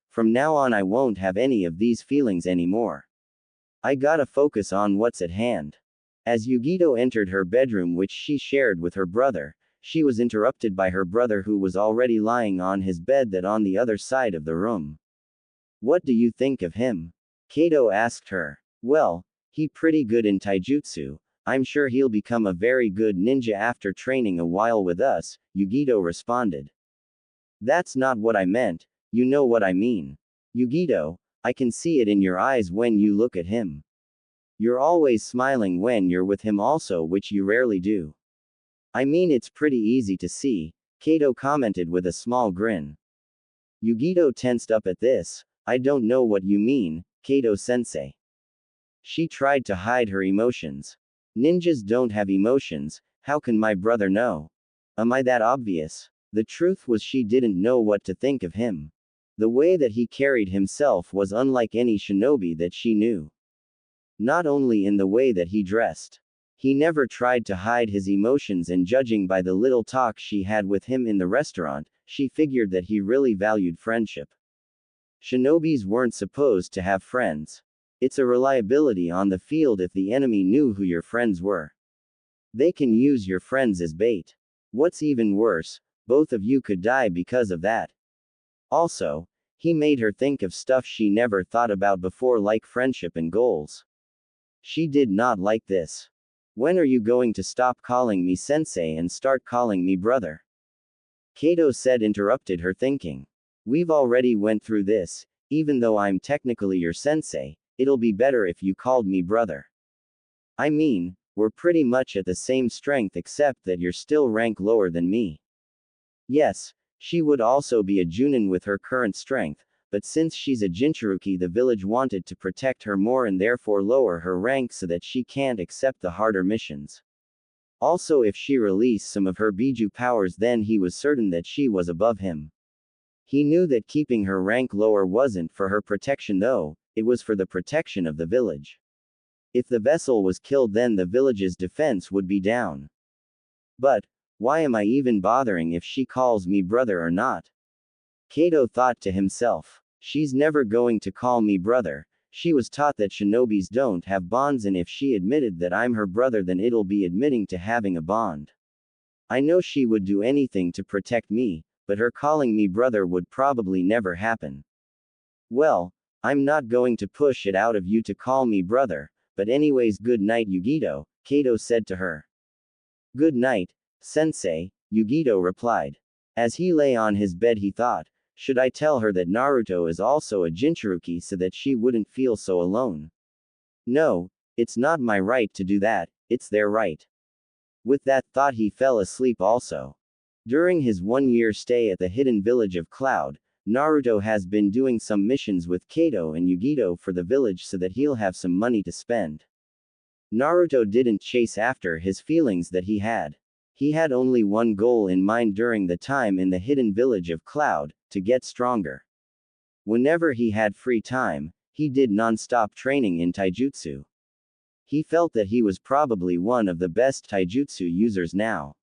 From now on I won't have any of these feelings anymore. I gotta focus on what's at hand. As Yugito entered her bedroom, which she shared with her brother, she was interrupted by her brother, who was already lying on his bed that on the other side of the room. What do you think of him? Kato asked her. Well, he pretty good in taijutsu. I'm sure he'll become a very good ninja after training a while with us, Yugito responded. That's not what I meant, you know what I mean. Yugito, I can see it in your eyes when you look at him. You're always smiling when you're with him also, which you rarely do. I mean, it's pretty easy to see, Kato commented with a small grin. Yugito tensed up at this. I don't know what you mean, Kato-sensei. She tried to hide her emotions. Ninjas don't have emotions, how can my brother know? Am I that obvious? The truth was, she didn't know what to think of him. The way that he carried himself was unlike any shinobi that she knew. Not only in the way that he dressed. He never tried to hide his emotions, and judging by the little talk she had with him in the restaurant, she figured that he really valued friendship. Shinobis weren't supposed to have friends. It's a reliability on the field if the enemy knew who your friends were. They can use your friends as bait. What's even worse, both of you could die because of that. Also, He made her think of stuff she never thought about before, like friendship and goals. She did not like this. When are you going to stop calling me sensei and start calling me brother? Kato said, interrupted her thinking. We've already went through this. Even though I'm technically your sensei, it'll be better if you called me brother. I mean, we're pretty much at the same strength except that you're still rank lower than me. Yes, she would also be a Junin with her current strength, but since she's a Jinchuruki, the village wanted to protect her more and therefore lower her rank so that she can't accept the harder missions. Also, if she released some of her Biju powers, then he was certain that she was above him. He knew that keeping her rank lower wasn't for her protection though, it was for the protection of the village. If the vessel was killed, then the village's defense would be down. But, why am I even bothering if she calls me brother or not? Kato thought to himself. She's never going to call me brother. She was taught that shinobis don't have bonds, and if she admitted that I'm her brother, then it'll be admitting to having a bond. I know she would do anything to protect me, but her calling me brother would probably never happen. Well, I'm not going to push it out of you to call me brother, but anyways, good night, Yugito, Kato said to her. Good night, sensei, Yugito replied. As he lay on his bed, he thought, should I tell her that Naruto is also a Jinchuruki so that she wouldn't feel so alone? No, it's not my right to do that, it's their right. With that thought, he fell asleep also. During his 1-year stay at the hidden village of Cloud, Naruto has been doing some missions with Kato and Yugito for the village so that he'll have some money to spend. Naruto didn't chase after his feelings that he had. He had only one goal in mind during the time in the hidden village of Cloud, to get stronger. Whenever he had free time, he did non-stop training in taijutsu. He felt that he was probably one of the best taijutsu users now.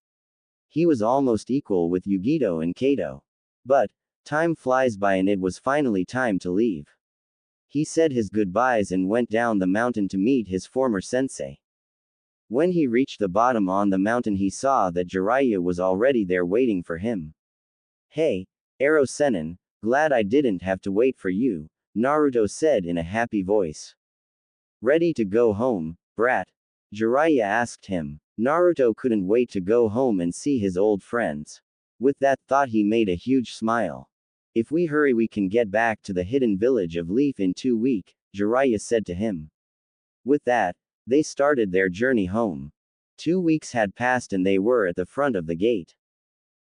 He was almost equal with Yugito and Kato. But, time flies by and it was finally time to leave. He said his goodbyes and went down the mountain to meet his former sensei. When he reached the bottom on the mountain, he saw that Jiraiya was already there waiting for him. Hey, Ero Sennin, glad I didn't have to wait for you, Naruto said in a happy voice. Ready to go home, brat? Jiraiya asked him. Naruto couldn't wait to go home and see his old friends. With that thought, he made a huge smile. If we hurry, we can get back to the hidden village of Leaf in 2 weeks, Jiraiya said to him. With that, they started their journey home. 2 weeks had passed and they were at the front of the gate.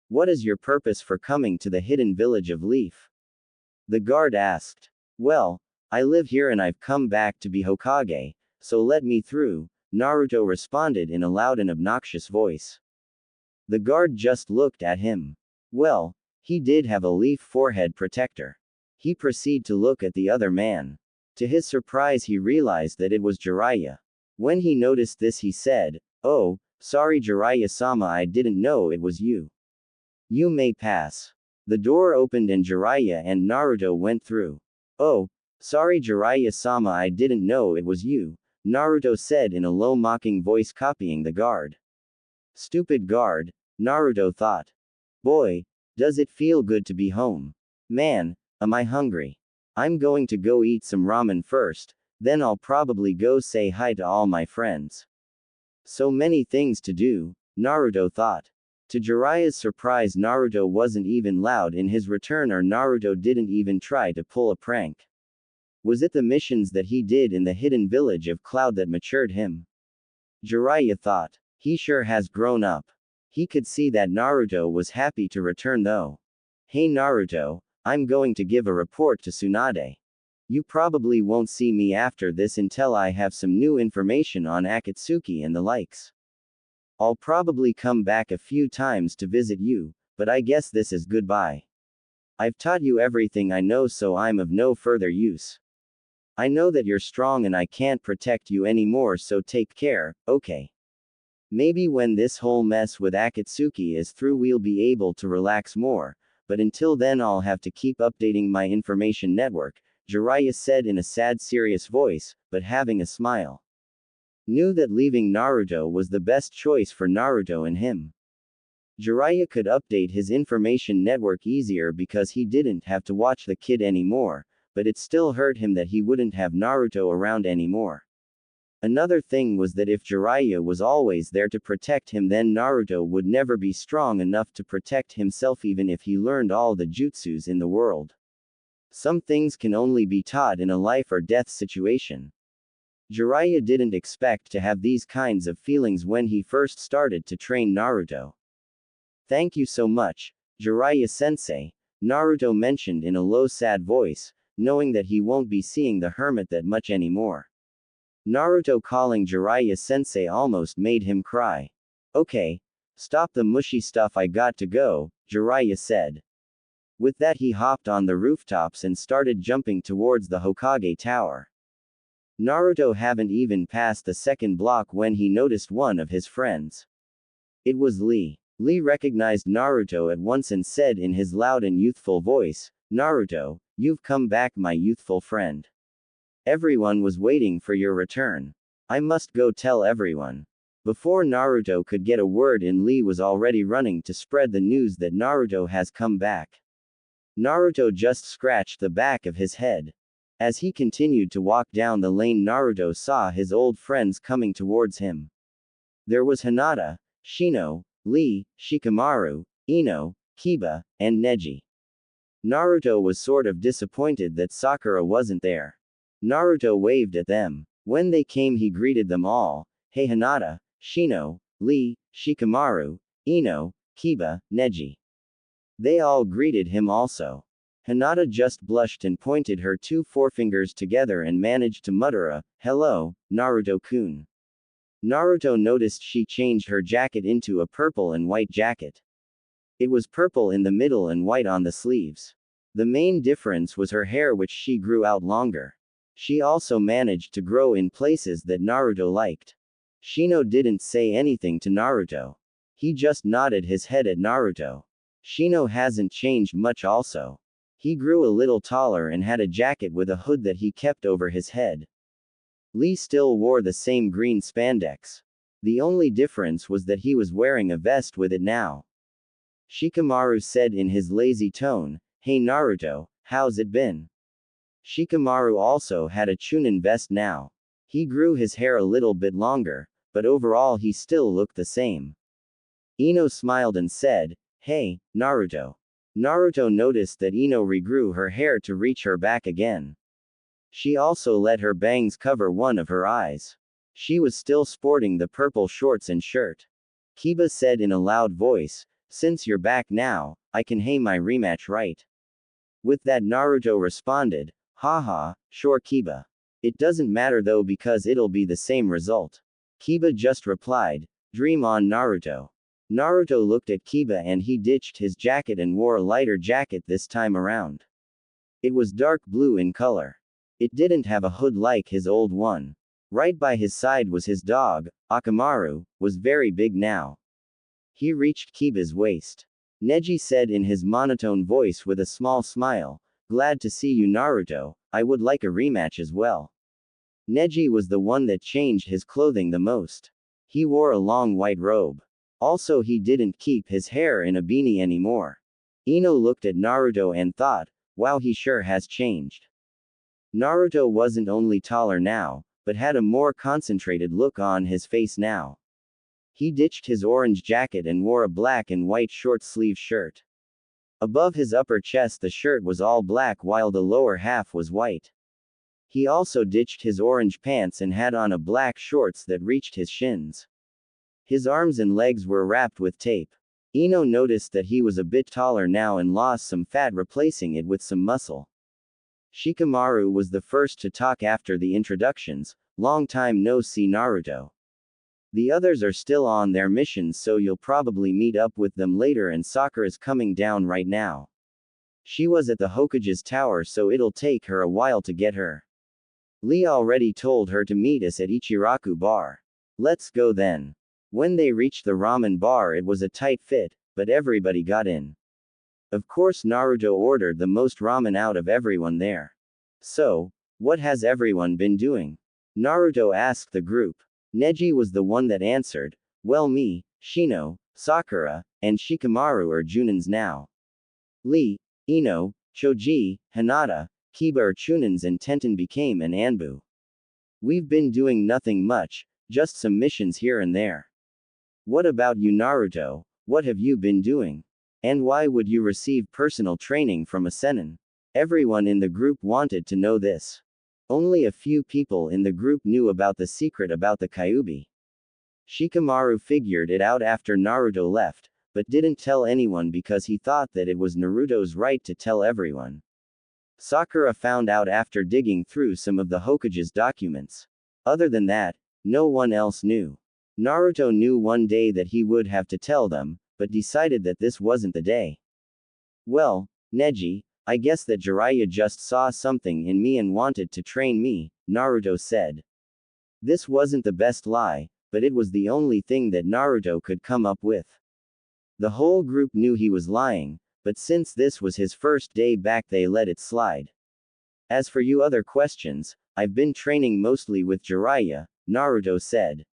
What is your purpose for coming to the hidden village of Leaf? The guard asked. Well, I live here and I've come back to be Hokage, so let me through, Naruto responded in a loud and obnoxious voice. The guard just looked at him. Well, he did have a leaf forehead protector. He proceeded to look at the other man. To his surprise, he realized that it was Jiraiya. When he noticed this, he said, Oh, sorry Jiraiya-sama, I didn't know it was you. You may pass. The door opened and Jiraiya and Naruto went through. Oh, sorry Jiraiya-sama, I didn't know it was you, Naruto said in a low mocking voice, copying the guard. Stupid guard, Naruto thought. Boy, does it feel good to be home. Man, am I hungry. I'm going to go eat some ramen first, then I'll probably go say hi to all my friends. So many things to do, Naruto thought. To Jiraiya's surprise, Naruto wasn't even loud in his return, or Naruto didn't even try to pull a prank. Was it the missions that he did in the hidden village of Cloud that matured him? Jiraiya thought. He sure has grown up. He could see that Naruto was happy to return though. Hey Naruto, I'm going to give a report to Tsunade. You probably won't see me after this until I have some new information on Akatsuki and the likes. I'll probably come back a few times to visit you, but I guess this is goodbye. I've taught you everything I know, so I'm of no further use. I know that you're strong and I can't protect you anymore, so take care, okay? Maybe when this whole mess with Akatsuki is through, we'll be able to relax more, but until then I'll have to keep updating my information network, Jiraiya said in a sad, serious voice, but having a smile. Knew that leaving Naruto was the best choice for Naruto and him. Jiraiya could update his information network easier because he didn't have to watch the kid anymore, but it still hurt him that he wouldn't have Naruto around anymore. Another thing was that if Jiraiya was always there to protect him, then Naruto would never be strong enough to protect himself even if he learned all the jutsus in the world. Some things can only be taught in a life or death situation. Jiraiya didn't expect to have these kinds of feelings when he first started to train Naruto. "Thank you so much, Jiraiya-sensei," Naruto mentioned in a low sad voice, knowing that he won't be seeing the hermit that much anymore. Naruto calling Jiraiya-sensei almost made him cry. "Okay, stop the mushy stuff, I got to go," Jiraiya said. With that he hopped on the rooftops and started jumping towards the Hokage tower. Naruto hadn't even passed the second block when he noticed one of his friends. It was Lee. Lee recognized Naruto at once and said in his loud and youthful voice, "Naruto, you've come back, my youthful friend. Everyone was waiting for your return. I must go tell everyone." Before Naruto could get a word in, Lee was already running to spread the news that Naruto has come back. Naruto just scratched the back of his head. As he continued to walk down the lane, Naruto saw his old friends coming towards him. There was Hinata, Shino, Lee, Shikamaru, Ino, Kiba, and Neji. Naruto was sort of disappointed that Sakura wasn't there. Naruto waved at them. When they came, he greeted them all. "Hey Hinata, Shino, Lee, Shikamaru, Ino, Kiba, Neji." They all greeted him also. Hinata just blushed and pointed her two forefingers together and managed to mutter a, "Hello, Naruto-kun." Naruto noticed she changed her jacket into a purple and white jacket. It was purple in the middle and white on the sleeves. The main difference was her hair, which she grew out longer. She also managed to grow in places that Naruto liked. Shino didn't say anything to Naruto. He just nodded his head at Naruto. Shino hasn't changed much also. He grew a little taller and had a jacket with a hood that he kept over his head. Lee still wore the same green spandex. The only difference was that he was wearing a vest with it now. Shikamaru said in his lazy tone, "Hey Naruto, how's it been?" Shikamaru also had a Chunin vest now. He grew his hair a little bit longer, but overall he still looked the same. Ino smiled and said, "Hey, Naruto." Naruto noticed that Ino regrew her hair to reach her back again. She also let her bangs cover one of her eyes. She was still sporting the purple shorts and shirt. Kiba said in a loud voice, "Since you're back now, I can have my rematch, right?" With that Naruto responded, "Haha, sure Kiba. It doesn't matter though because it'll be the same result." Kiba just replied, "Dream on Naruto." Naruto looked at Kiba and he ditched his jacket and wore a lighter jacket this time around. It was dark blue in color. It didn't have a hood like his old one. Right by his side was his dog, Akamaru, was very big now. He reached Kiba's waist. Neji said in his monotone voice with a small smile, "Glad to see you Naruto, I would like a rematch as well." Neji was the one that changed his clothing the most. He wore a long white robe. Also he didn't keep his hair in a beanie anymore. Ino looked at Naruto and thought, wow, he sure has changed. Naruto wasn't only taller now, but had a more concentrated look on his face now. He ditched his orange jacket and wore a black and white short-sleeve shirt. Above his upper chest the shirt was all black while the lower half was white. He also ditched his orange pants and had on a black shorts that reached his shins. His arms and legs were wrapped with tape. Ino noticed that he was a bit taller now and lost some fat, replacing it with some muscle. Shikamaru was the first to talk after the introductions. "Long time no see Naruto. The others are still on their missions, so you'll probably meet up with them later, and Sakura's coming down right now. She was at the Hokage's tower, so it'll take her a while to get her. Lee already told her to meet us at Ichiraku bar. Let's go then." When they reached the ramen bar, it was a tight fit, but everybody got in. Of course Naruto ordered the most ramen out of everyone there. "So, what has everyone been doing?" Naruto asked the group. Neji was the one that answered, "Well, me, Shino, Sakura, and Shikamaru are Junins now. Lee, Ino, Choji, Hinata, Kiba are Chunins and Tenten became an Anbu. We've been doing nothing much, just some missions here and there. What about you, Naruto? What have you been doing? And why would you receive personal training from a Sennin? Everyone in the group wanted to know this. Only a few people in the group knew about the secret about the Kyuubi. Shikamaru figured it out after Naruto left, but didn't tell anyone because he thought that it was Naruto's right to tell everyone. Sakura found out after digging through some of the Hokage's documents. Other than that, no one else knew. Naruto knew one day that he would have to tell them, but decided that this wasn't the day. Well, Neji, I guess that Jiraiya just saw something in me and wanted to train me, Naruto said. This wasn't the best lie, but it was the only thing that Naruto could come up with. The whole group knew he was lying, but since this was his first day back they let it slide. As for you other questions, I've been training mostly with Jiraiya, Naruto said.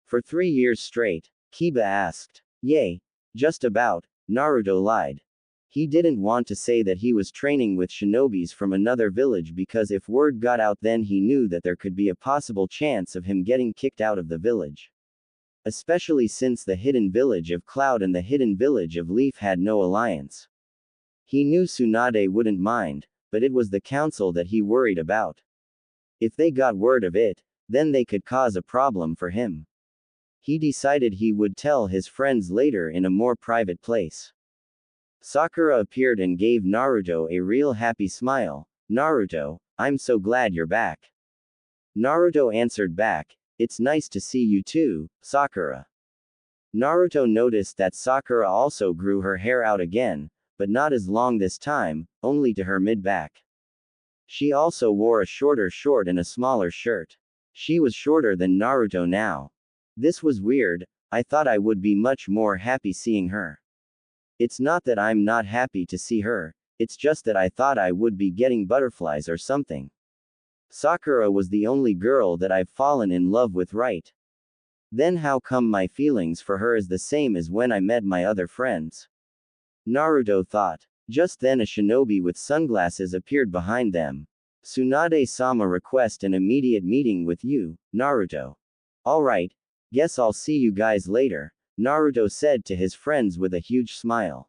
For 3 years straight, Kiba asked. Yay. Just about, Naruto lied. He didn't want to say that he was training with shinobis from another village because if word got out then he knew that there could be a possible chance of him getting kicked out of the village. Especially since the hidden village of Cloud and the hidden village of Leaf had no alliance. He knew Tsunade wouldn't mind, but it was the council that he worried about. If they got word of it, then they could cause a problem for him. He decided he would tell his friends later in a more private place. Sakura appeared and gave Naruto a real happy smile. Naruto, I'm so glad you're back. Naruto answered back, it's nice to see you too, Sakura. Naruto noticed that Sakura also grew her hair out again, but not as long this time, only to her mid-back. She also wore a shorter short and a smaller shirt. She was shorter than Naruto now. This was weird, I thought I would be much more happy seeing her. It's not that I'm not happy to see her, it's just that I thought I would be getting butterflies or something. Sakura was the only girl that I've fallen in love with, right? Then how come my feelings for her is the same as when I met my other friends? Naruto thought. Just then a shinobi with sunglasses appeared behind them. Tsunade-sama request an immediate meeting with you, Naruto. Alright. Guess I'll see you guys later, Naruto said to his friends with a huge smile.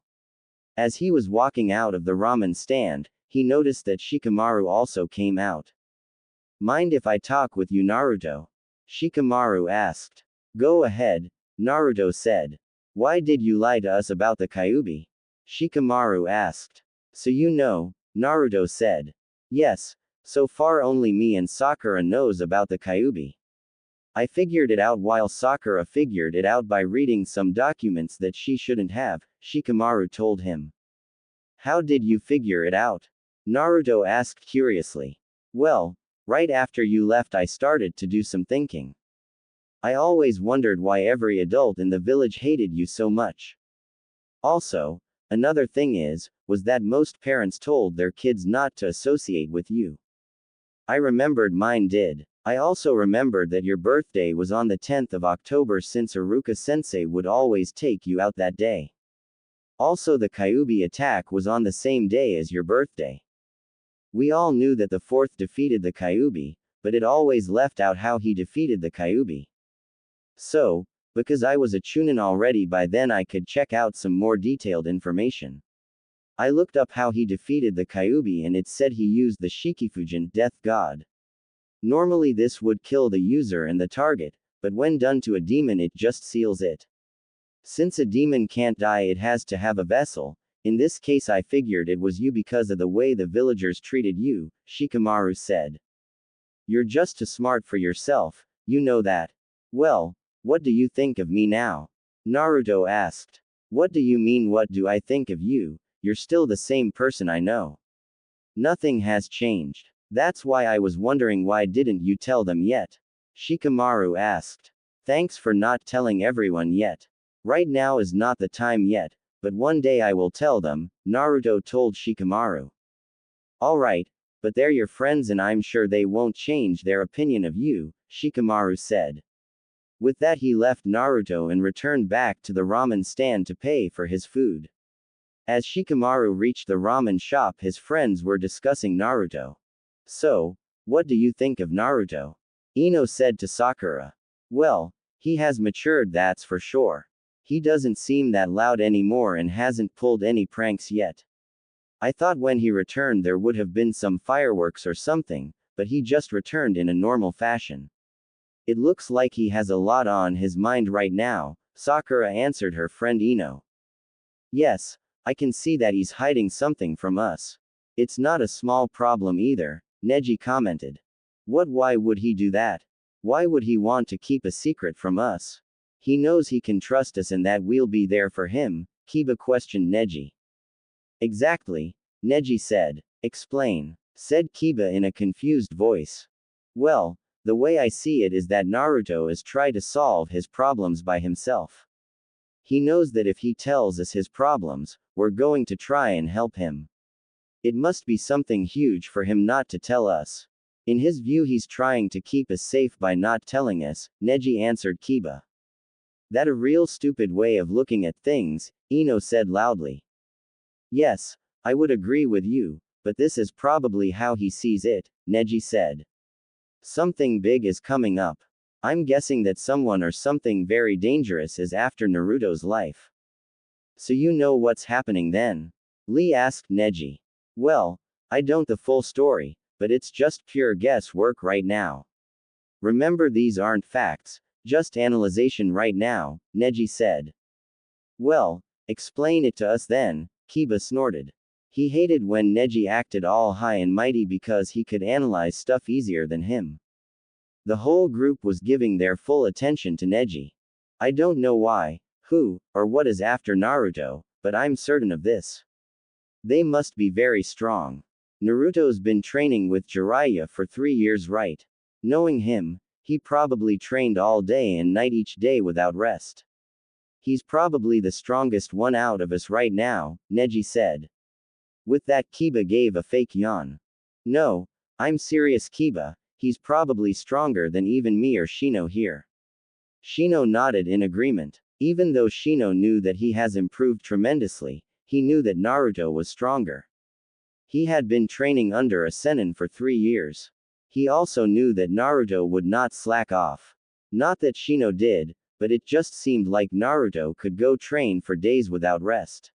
As he was walking out of the ramen stand, he noticed that Shikamaru also came out. Mind if I talk with you, Naruto? Shikamaru asked. Go ahead, Naruto said. Why did you lie to us about the Kyuubi? Shikamaru asked. So you know, Naruto said. Yes, so far only me and Sakura knows about the Kyuubi. I figured it out while Sakura figured it out by reading some documents that she shouldn't have, Shikamaru told him. How did you figure it out? Naruto asked curiously. Well, right after you left I started to do some thinking. I always wondered why every adult in the village hated you so much. Also, another thing was that most parents told their kids not to associate with you. I remembered mine did. I also remembered that your birthday was on the 10th of October since Iruka-sensei would always take you out that day. Also the Kyuubi attack was on the same day as your birthday. We all knew that the 4th defeated the Kyuubi, but it always left out how he defeated the Kyuubi. So, because I was a Chunin already by then I could check out some more detailed information. I looked up how he defeated the Kyuubi and it said he used the Shikifujin, Death God. Normally this would kill the user and the target, but when done to a demon it just seals it. Since a demon can't die it has to have a vessel, in this case I figured it was you because of the way the villagers treated you, Shikamaru said. You're just too smart for yourself, you know that. Well, what do you think of me now? Naruto asked. What do you mean what do I think of you? You're still the same person I know. Nothing has changed. That's why I was wondering why didn't you tell them yet? Shikamaru asked. Thanks for not telling everyone yet. Right now is not the time yet, but one day I will tell them, Naruto told Shikamaru. Alright, but they're your friends and I'm sure they won't change their opinion of you, Shikamaru said. With that he left Naruto and returned back to the ramen stand to pay for his food. As Shikamaru reached the ramen shop, his friends were discussing Naruto. So, what do you think of Naruto? Ino said to Sakura. Well, he has matured, that's for sure. He doesn't seem that loud anymore and hasn't pulled any pranks yet. I thought when he returned there would have been some fireworks or something, but he just returned in a normal fashion. It looks like he has a lot on his mind right now, Sakura answered her friend Ino. Yes, I can see that he's hiding something from us. It's not a small problem either, Neji commented. Why would he do that? Why would he want to keep a secret from us? He knows he can trust us and that we'll be there for him, Kiba questioned Neji. Exactly, Neji said. Explain, said Kiba in a confused voice. Well, the way I see it is that Naruto is trying to solve his problems by himself. He knows that if he tells us his problems, we're going to try and help him. It must be something huge for him not to tell us. In his view, he's trying to keep us safe by not telling us, Neji answered Kiba. That a real stupid way of looking at things, Ino said loudly. Yes, I would agree with you, but this is probably how he sees it, Neji said. Something big is coming up. I'm guessing that someone or something very dangerous is after Naruto's life. So you know what's happening then? Lee asked Neji. Well, I don't the full story, but it's just pure guesswork right now. Remember, these aren't facts, just analyzation right now, Neji said. Well, explain it to us then, Kiba snorted. He hated when Neji acted all high and mighty because he could analyze stuff easier than him. The whole group was giving their full attention to Neji. I don't know why, who, or what is after Naruto, but I'm certain of this. They must be very strong. Naruto's been training with Jiraiya for 3 years, right? Knowing him, he probably trained all day and night each day without rest. He's probably the strongest one out of us right now, Neji said. With that, Kiba gave a fake yawn. No, I'm serious, Kiba, he's probably stronger than even me or Shino here. Shino nodded in agreement. Even though Shino knew that he has improved tremendously, he knew that Naruto was stronger. He had been training under a Sennin for 3 years. He also knew that Naruto would not slack off. Not that Shino did, but it just seemed like Naruto could go train for days without rest.